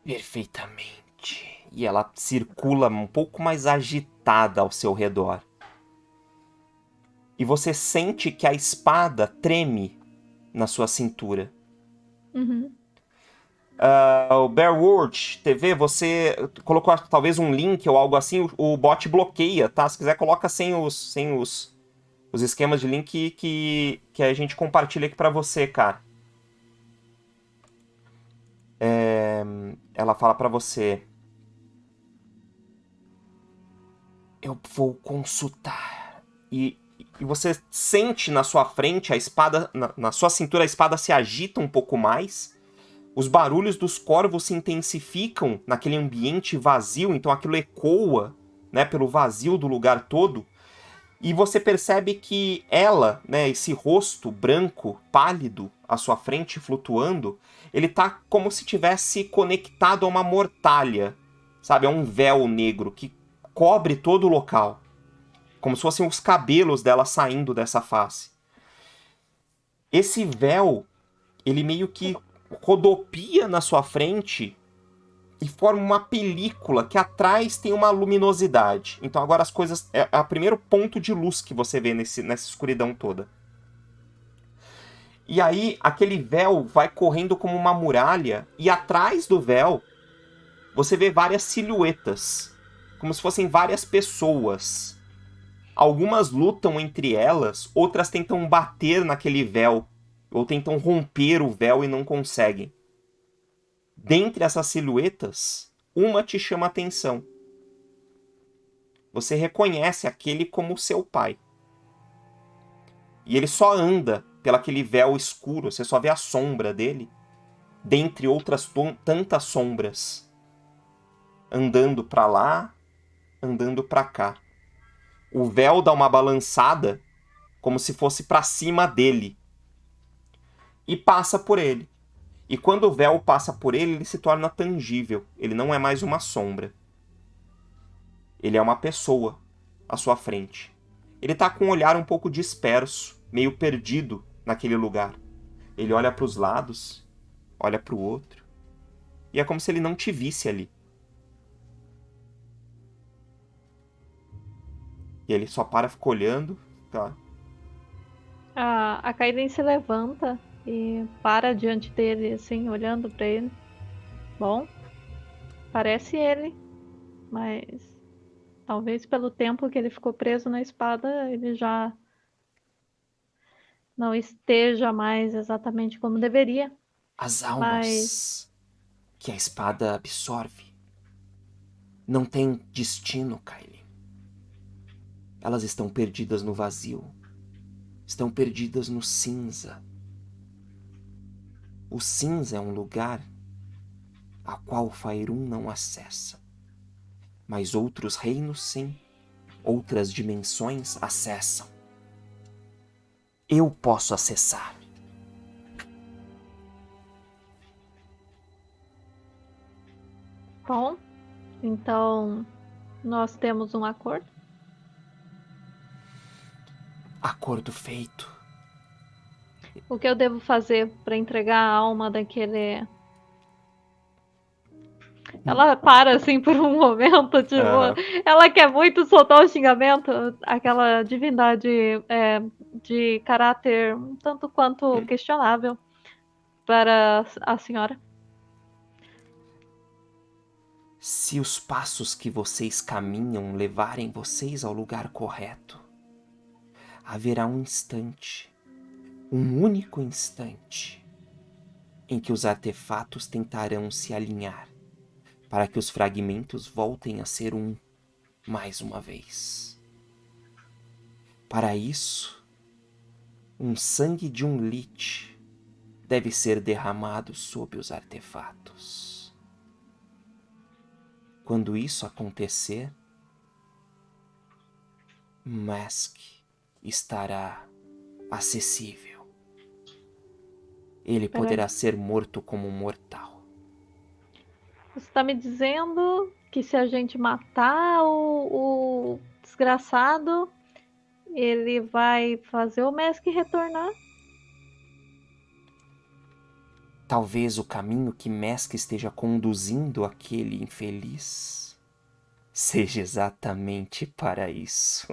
Perfeitamente. E ela circula um pouco mais agitada ao seu redor. E você sente que a espada treme na sua cintura. Uhum. O Bearword TV, você colocou talvez um link ou algo assim, o bot bloqueia, tá? Se quiser, coloca sem os esquemas de link que a gente compartilha aqui pra você, cara. Ela fala pra você: eu vou consultar. E você sente na sua frente a espada, na sua cintura a espada se agita um pouco mais. Os barulhos dos corvos se intensificam naquele ambiente vazio, então aquilo ecoa, né, pelo vazio do lugar todo. E você percebe que ela, né, esse rosto branco, pálido, à sua frente, flutuando, ele tá como se tivesse conectado a uma mortalha, sabe? É um véu negro que cobre todo o local. Como se fossem os cabelos dela saindo dessa face. Esse véu, ele meio que rodopia na sua frente e forma uma película que atrás tem uma luminosidade. Então agora as coisas... É o primeiro ponto de luz que você vê nessa escuridão toda. E aí aquele véu vai correndo como uma muralha e atrás do véu você vê várias silhuetas. Como se fossem várias pessoas. Algumas lutam entre elas, outras tentam bater naquele véu. Ou tentam romper o véu e não conseguem. Dentre essas silhuetas, uma te chama a atenção. Você reconhece aquele como seu pai. E ele só anda pelaquele véu escuro, você só vê a sombra dele, dentre outras tantas sombras, andando pra lá, andando pra cá. O véu dá uma balançada, como se fosse pra cima dele, e passa por ele. E quando o véu passa por ele, ele se torna tangível. Ele não é mais uma sombra. Ele é uma pessoa à sua frente. Ele tá com um olhar um pouco disperso, meio perdido naquele lugar. Ele olha para os lados, olha para o outro, e é como se ele não te visse ali. E ele só fica olhando, tá? A Kaiden se levanta e para diante dele, assim, olhando pra ele. Bom, parece ele, mas talvez pelo tempo que ele ficou preso na espada, ele já não esteja mais exatamente como deveria. As almas que a espada absorve não têm destino, Kylie. Elas estão perdidas no vazio. Estão perdidas no cinza. O cinza é um lugar a qual Faerun não acessa. Mas outros reinos, sim. Outras dimensões acessam. Eu posso acessar. Bom, então nós temos um acordo. Acordo feito. O que eu devo fazer para entregar a alma daquele... Ela para assim por um momento, tipo, Aham. ela quer muito soltar o xingamento, aquela divindade de caráter um tanto quanto questionável para a senhora. Se os passos que vocês caminham levarem vocês ao lugar correto, haverá um instante, um único instante, em que os artefatos tentarão se alinhar para que os fragmentos voltem a ser um mais uma vez. Para isso, um sangue de um lich deve ser derramado sob os artefatos. Quando isso acontecer, Mask estará acessível. Ele Peraí. poderá ser morto como um mortal. Você está me dizendo que se a gente matar o desgraçado, ele vai fazer o Mask retornar? Talvez o caminho que Mask esteja conduzindo aquele infeliz seja exatamente para isso.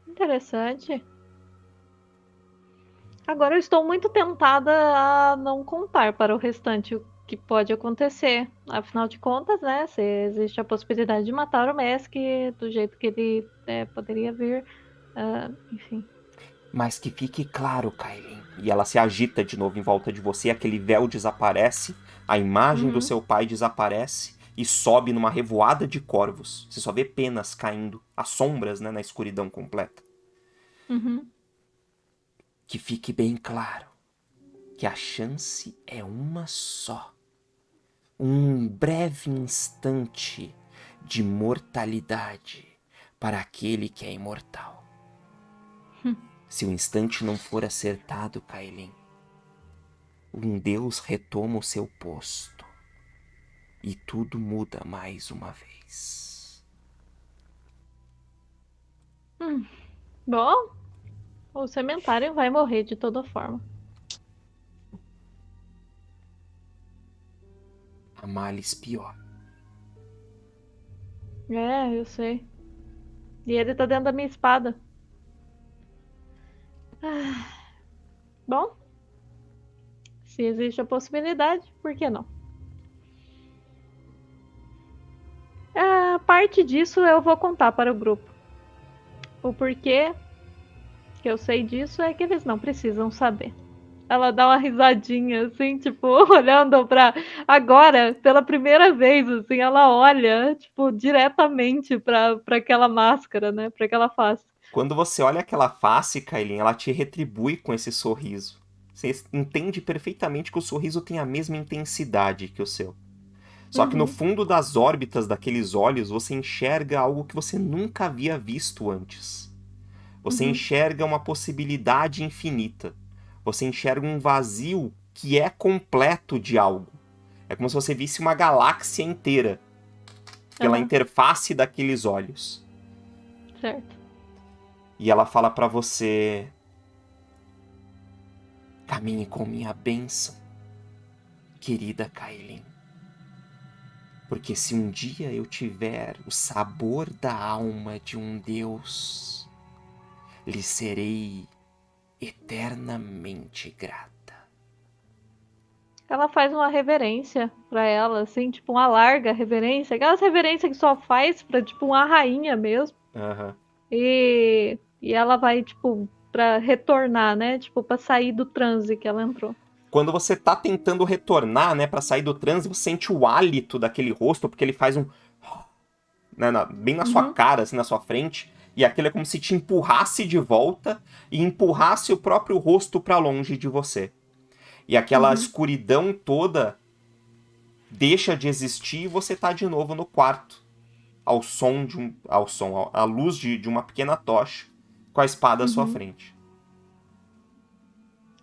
Interessante. Agora eu estou muito tentada a não contar para o restante o que pode acontecer. Afinal de contas, né? Se existe a possibilidade de matar o Mask do jeito que ele poderia vir. Enfim. Mas que fique claro, Kailin. E ela se agita de novo em volta de você, aquele véu desaparece, a imagem do seu pai desaparece e sobe numa revoada de corvos. Você só vê penas caindo, as sombras, né, na escuridão completa. Que fique bem claro que a chance é uma só. Um breve instante de mortalidade para aquele que é imortal. Se o instante não for acertado, Kailin, um deus retoma o seu posto e tudo muda mais uma vez. Bom, o Cementário vai morrer de toda forma. A males pior. Eu sei. E ele tá dentro da minha espada. Bom, se existe a possibilidade, por que não? Parte disso eu vou contar para o grupo. O porquê que eu sei disso é que eles não precisam saber. Ela dá uma risadinha, assim, tipo, olhando pra... Agora, pela primeira vez, assim, ela olha, tipo, diretamente pra aquela máscara, né? Pra aquela face. Quando você olha aquela face, Kailin, ela te retribui com esse sorriso. Você entende perfeitamente que o sorriso tem a mesma intensidade que o seu. Só que no fundo das órbitas daqueles olhos, você enxerga algo que você nunca havia visto antes. Você enxerga uma possibilidade infinita. Você enxerga um vazio que é completo de algo. É como se você visse uma galáxia inteira pela interface daqueles olhos. Certo. E ela fala pra você: caminhe com minha bênção, querida Kailin. Porque se um dia eu tiver o sabor da alma de um deus, lhe serei eternamente grata. Ela faz uma reverência pra ela, assim, tipo, uma larga reverência. Aquelas reverências que só faz pra, tipo, uma rainha mesmo. E ela vai, tipo, pra retornar, né? Tipo, pra sair do transe que ela entrou. Quando você tá tentando retornar, né, pra sair do transe, você sente o hálito daquele rosto, porque ele faz um... né, bem na sua cara, assim, na sua frente. E aquilo é como se te empurrasse de volta e empurrasse o próprio rosto pra longe de você. E aquela escuridão toda deixa de existir e você tá de novo no quarto. À luz de uma pequena tocha, com a espada à sua frente.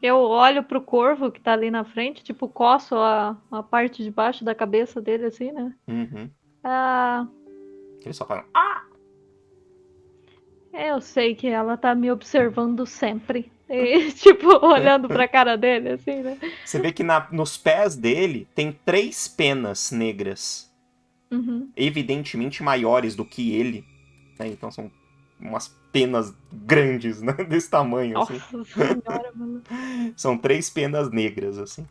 Eu olho pro corvo que tá ali na frente, tipo, coço a parte de baixo da cabeça dele, assim, né? Uhum. Ah, Ele só fala. eu sei que ela tá me observando sempre. E, tipo, olhando pra cara dele, assim, né? Você vê que nos pés dele tem 3 penas negras. Uhum. Evidentemente maiores do que ele. Né? Então são umas penas grandes, né? Desse tamanho, assim. Nossa senhora, mano. São 3 penas negras, assim.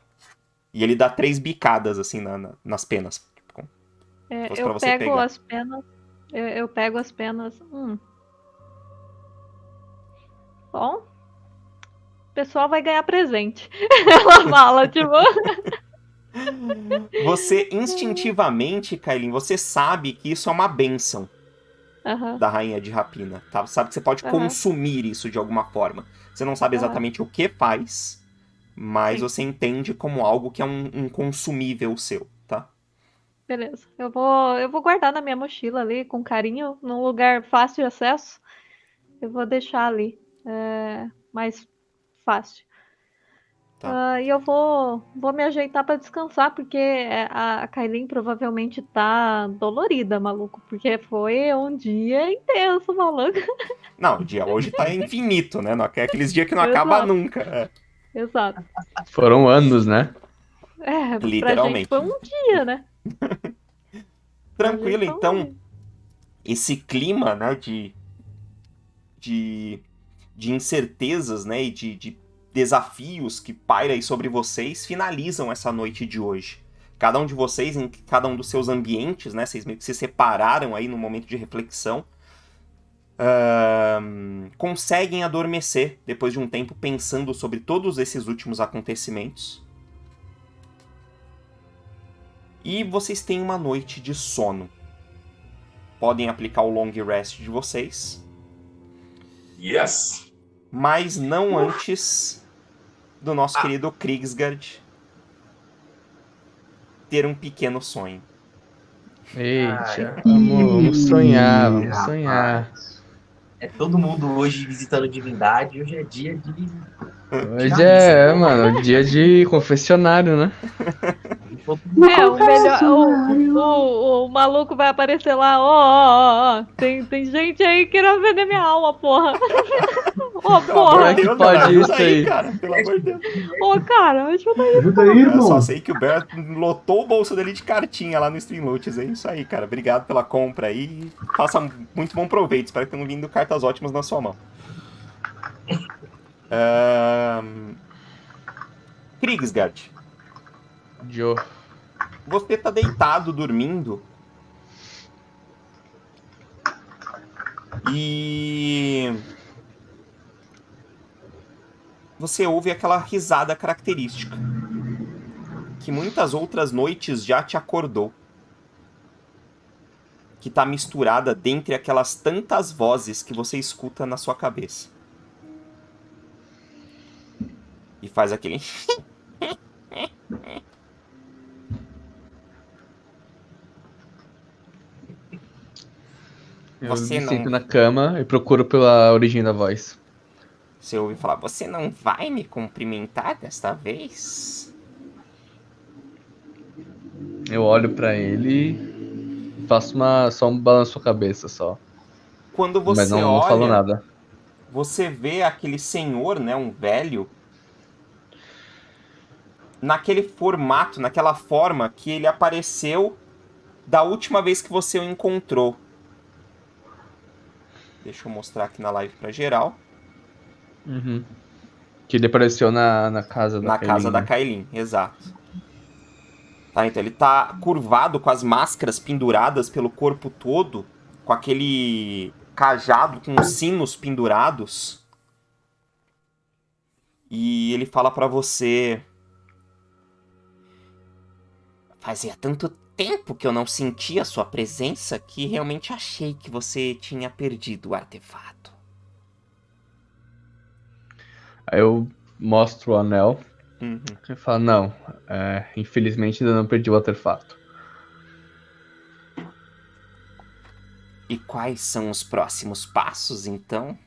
E ele dá 3 bicadas, assim, nas penas. Como É, fosse eu pra você pego pegar. as penas. Eu pego as penas. Bom, o pessoal vai ganhar presente. Ela fala, tipo. Você, instintivamente, Kailin, você sabe que isso é uma bênção Aham, da Rainha de Rapina, tá? Você sabe que você pode aham, consumir isso de alguma forma. Você não sabe aham. exatamente o que faz, mas Sim. você entende como algo que é um consumível seu, tá? Beleza. Eu vou guardar na minha mochila ali, com carinho, num lugar fácil de acesso. Eu vou deixar ali. Mais fácil. Tá. E eu vou me ajeitar pra descansar, porque a Kailin provavelmente tá dolorida, maluco. Porque foi um dia intenso, maluco. Não, o dia hoje tá infinito, né? Não é aqueles dias que não acaba Exato, nunca. exato. Foram anos, né? Pra gente Literalmente. foi um dia, né? Pra gente Tranquilo, foi um então, dia. esse clima, né, de, de incertezas, né, e de desafios que paira aí sobre vocês finalizam essa noite de hoje. Cada um de vocês, em cada um dos seus ambientes, né, vocês meio que se separaram aí no momento de reflexão, conseguem adormecer depois de um tempo pensando sobre todos esses últimos acontecimentos. E vocês têm uma noite de sono. Podem aplicar o long rest de vocês, Yes! mas não antes do nosso querido Krigsgard ter um pequeno sonho. Eita, vamos sonhar, vamos sonhar. Rapaz. É todo mundo hoje visitando divindade, hoje é dia de. Hoje mano, dia de confessionário, né? O melhor. O maluco vai aparecer lá, ó. Tem gente aí querendo vender minha alma, porra. Ô, Pelo amor porra. de que Deus, pode Bear, ajuda isso aí, aí? cara. Pelo amor de Deus. Ô, cara, ajuda aí. Ajuda aí, Eu irmão. só sei que o Bear lotou o bolso dele de cartinha lá no Streamloots. É isso aí, cara. Obrigado pela compra aí. Faça muito bom proveito. Espero que tenham vindo cartas ótimas na sua mão. Krigsgard, Joe. você tá deitado, dormindo. E você ouve aquela risada característica que muitas outras noites já te acordou. Que tá misturada dentre aquelas tantas vozes que você escuta na sua cabeça. E faz aquele... Eu Você me sento não... na cama e procuro pela origem da voz. Você ouve falar, você não vai me cumprimentar desta vez? Eu olho pra ele e faço só um balanço a cabeça só. Quando você Mas não olha, falo nada. você vê aquele senhor, né, um velho, naquele formato, naquela forma que ele apareceu da última vez que você o encontrou. Deixa eu mostrar aqui na live pra geral. Uhum. Que ele apareceu na casa da Na Kailin, casa da né? Kailin, exato. Tá, então ele tá curvado com as máscaras penduradas pelo corpo todo, com aquele cajado com os sinos pendurados. E ele fala pra você: fazia tanto tempo que eu não sentia a sua presença que realmente achei que você tinha perdido o artefato. Aí eu mostro o anel Uhum. e falo, não, infelizmente ainda não perdi o artefato. E quais são os próximos passos, então?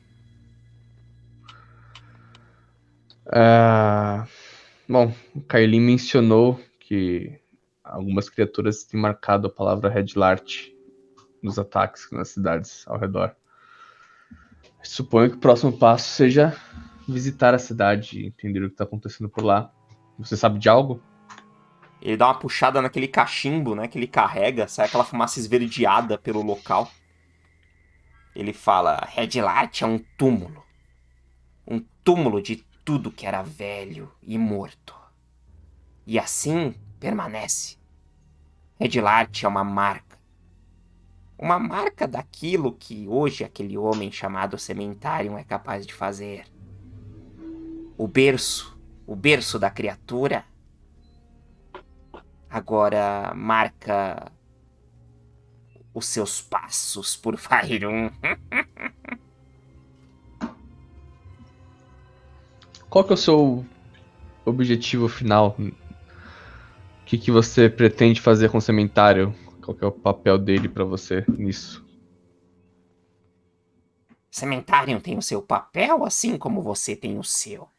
Bom, o Kailin mencionou que algumas criaturas têm marcado a palavra Red Lart nos ataques nas cidades ao redor. Suponho que o próximo passo seja visitar a cidade e entender o que está acontecendo por lá. Você sabe de algo? Ele dá uma puxada naquele cachimbo, né, que ele carrega, sai aquela fumaça esverdeada pelo local. Ele fala, Red Lart é um túmulo. Um túmulo de tudo que era velho e morto. E assim permanece. Red Lart é uma marca. Uma marca daquilo que hoje aquele homem chamado Cementarium é capaz de fazer. O berço da criatura, agora marca os seus passos por Faerun. Qual que é o seu objetivo final? O que você pretende fazer com o Cementário? Qual que é o papel dele pra você nisso? Cementarium tem o seu papel, assim como você tem o seu.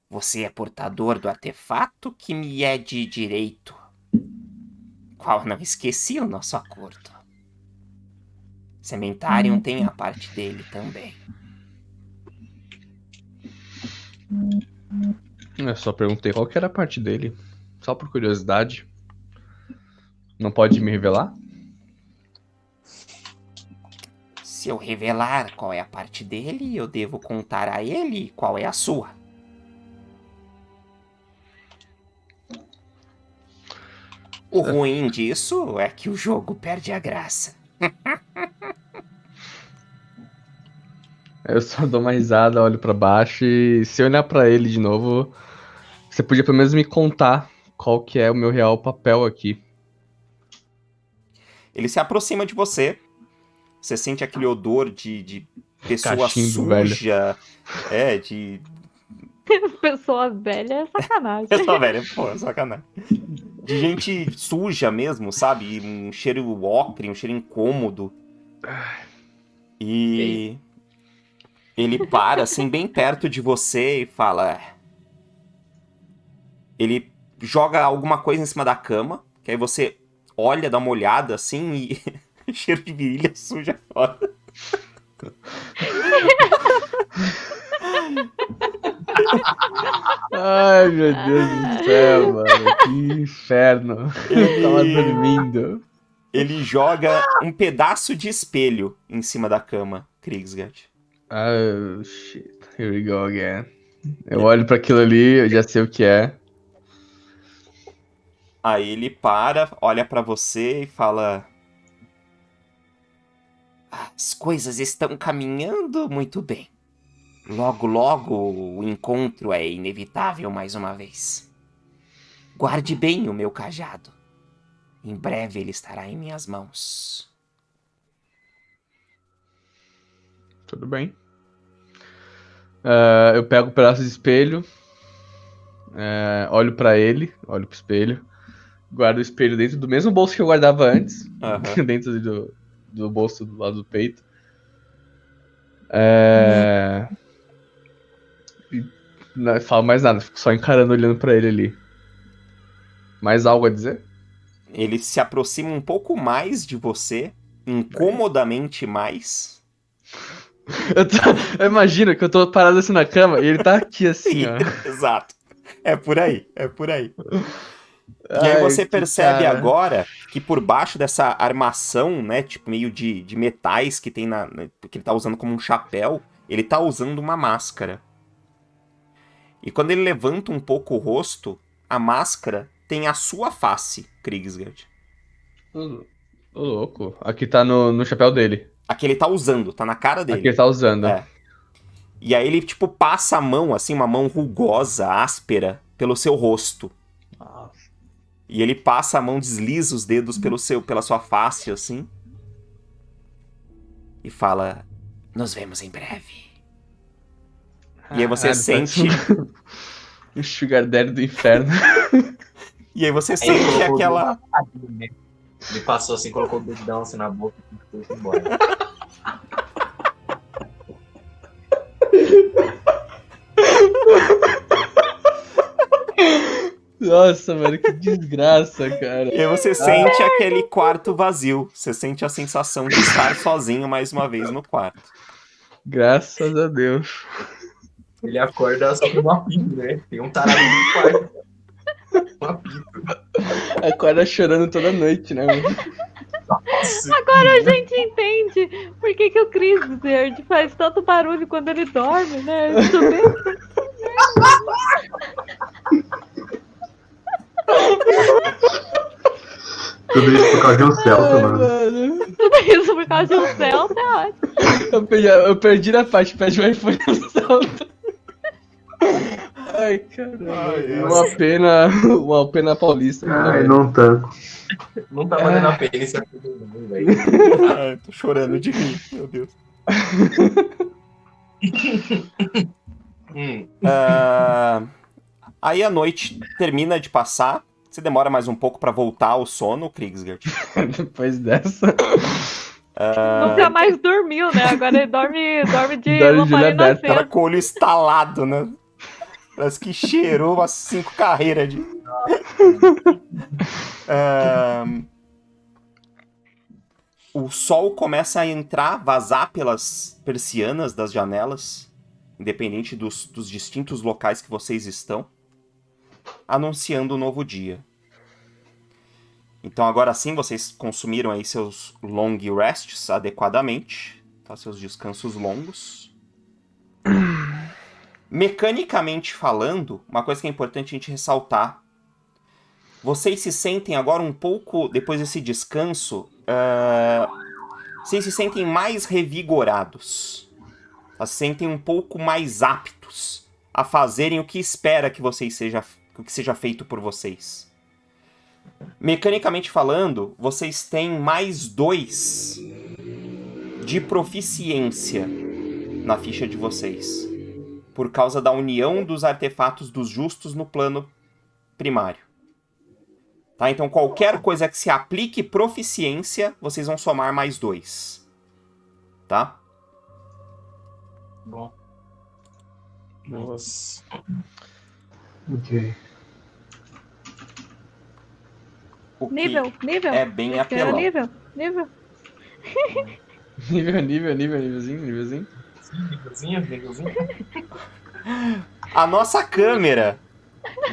Você é portador do artefato que me é de direito, qual não esqueci o nosso acordo. Cementarium tem a parte dele também. Eu só perguntei qual que era a parte dele. Só por curiosidade. Não pode me revelar? Se eu revelar qual é a parte dele, eu devo contar a ele qual é a sua. O ruim disso é que o jogo perde a graça. Eu só dou uma risada, olho pra baixo e se eu olhar pra ele de novo, você podia pelo menos me contar qual que é o meu real papel aqui. Ele se aproxima de você. Você sente aquele odor de pessoa Cachimbo, suja. É, de... Pessoa velha é sacanagem. Pessoa velha, pô, sacanagem. De gente suja mesmo, sabe? Um cheiro ocre, um cheiro incômodo. E... ele para, assim, bem perto de você e fala... Ele joga alguma coisa em cima da cama, que aí você olha, dá uma olhada, assim, e... cheiro de virilha suja fora. Ai, meu Deus do céu, mano. Que inferno. Eu tava dormindo. Ele joga um pedaço de espelho em cima da cama, Krigsgard. Oh, shit. Here we go again. Eu olho pra aquilo ali, eu já sei o que é. Aí ele para, olha pra você e fala... As coisas estão caminhando muito bem. Logo, logo, o encontro é inevitável mais uma vez. Guarde bem o meu cajado. Em breve ele estará em minhas mãos. Tudo bem. Eu pego um pedaço de espelho. Olho pra ele, olho pro espelho. Guardo o espelho dentro do mesmo bolso que eu guardava antes. Dentro do bolso do lado do peito. E não falo mais nada, fico só encarando, olhando pra ele ali. Mais algo a dizer? Ele se aproxima um pouco mais de você, incomodamente mais. Eu imagino que eu tô parado assim na cama e ele tá aqui assim, ó. Exato. É por aí, é por aí. E aí você percebe agora que por baixo dessa armação, né, tipo meio de metais que tem que ele tá usando como um chapéu, ele tá usando uma máscara. E quando ele levanta um pouco o rosto, a máscara tem a sua face, Krigsgard. Ô, louco. Aqui tá no chapéu dele. Aqui ele tá usando, tá na cara dele. Aqui ele tá usando. É. E aí ele, tipo, passa a mão, assim, uma mão rugosa, áspera, pelo seu rosto. Nossa. E ele passa a mão, desliza os dedos pela sua face, assim. E fala, nos vemos em breve. E aí você sente... Um sugar daddy do inferno. E aí você sente aquela... Ele passou assim, colocou o dedão assim na boca e foi embora. Nossa, mano, que desgraça, cara. E aí você sente aquele quarto vazio. Você sente a sensação de estar sozinho mais uma vez no quarto. Graças a Deus. Ele acorda só com um apito, né? Tem um tarado no quarto. Um apito. Acorda chorando toda noite, né, mano? Nossa. Agora a gente entende por que, que o Crisbert faz tanto barulho quando ele dorme, né? Isso mesmo. Tudo isso por causa de um Celta, mano. Mano. Tudo isso por causa de um céu, tá ótimo. Eu perdi na parte, pede o iPhone no salto. Ai, caramba. Uma pena paulista. Ai, não tanto. Não tá valendo a pena esse apito, não, velho. Ai, tô chorando de rir, meu Deus. Aí a noite termina de passar. Você demora mais um pouco pra voltar ao sono, Kriegsgert. Depois dessa. Nunca mais dormiu, né? Agora ele dorme de Dorme de olho lamparina aberto. Cara acesa. com o olho estalado, né? Parece que cheirou umas 5 carreiras de. O sol começa a entrar, vazar pelas persianas das janelas, independente dos distintos locais que vocês estão, anunciando o novo dia. Então agora sim vocês consumiram aí seus long rests adequadamente, tá? Seus descansos longos. Mecanicamente falando, uma coisa que é importante a gente ressaltar, vocês se sentem agora um pouco, depois desse descanso, vocês se sentem mais revigorados, se sentem um pouco mais aptos a fazerem o que espera que seja feito por vocês. Mecanicamente falando, vocês têm mais 2 de proficiência na ficha de vocês, por causa da união dos artefatos dos justos no plano primário. Tá? Então qualquer coisa que se aplique proficiência, vocês vão somar mais 2. Tá? Bom. Nossa. Ok. O que Nível. é bem Esse é o apelão. nível. Nívelzinho. Nívelzinho. A nossa câmera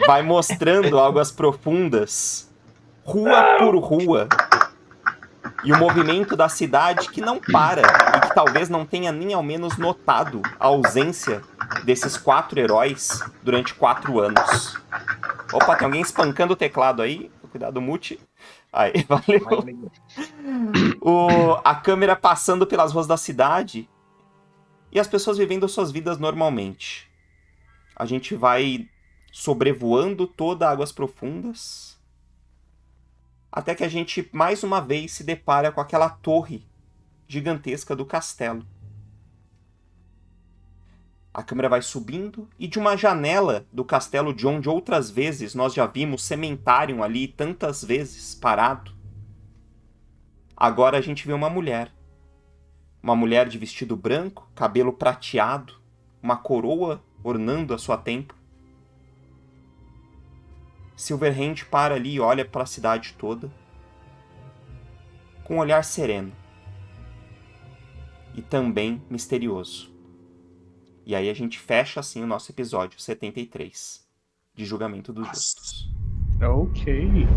vai mostrando Águas Profundas, rua por rua, e o movimento da cidade que não para, e que talvez não tenha nem ao menos notado a ausência desses 4 heróis durante 4 anos. Opa, tem alguém espancando o teclado aí. Cuidado, mute. Aí, valeu. A câmera passando pelas ruas da cidade e as pessoas vivendo suas vidas normalmente. A gente vai sobrevoando toda Águas Profundas até que a gente mais uma vez se depara com aquela torre gigantesca do castelo. A câmera vai subindo e de uma janela do castelo, de onde outras vezes nós já vimos Cementário ali tantas vezes parado, agora a gente vê uma mulher. Uma mulher de vestido branco, cabelo prateado, uma coroa ornando a sua têmpora. Silverhand para ali e olha para a cidade toda com um olhar sereno e também misterioso. E aí a gente fecha assim o nosso episódio 73 de Julgamento dos Justos. Ok.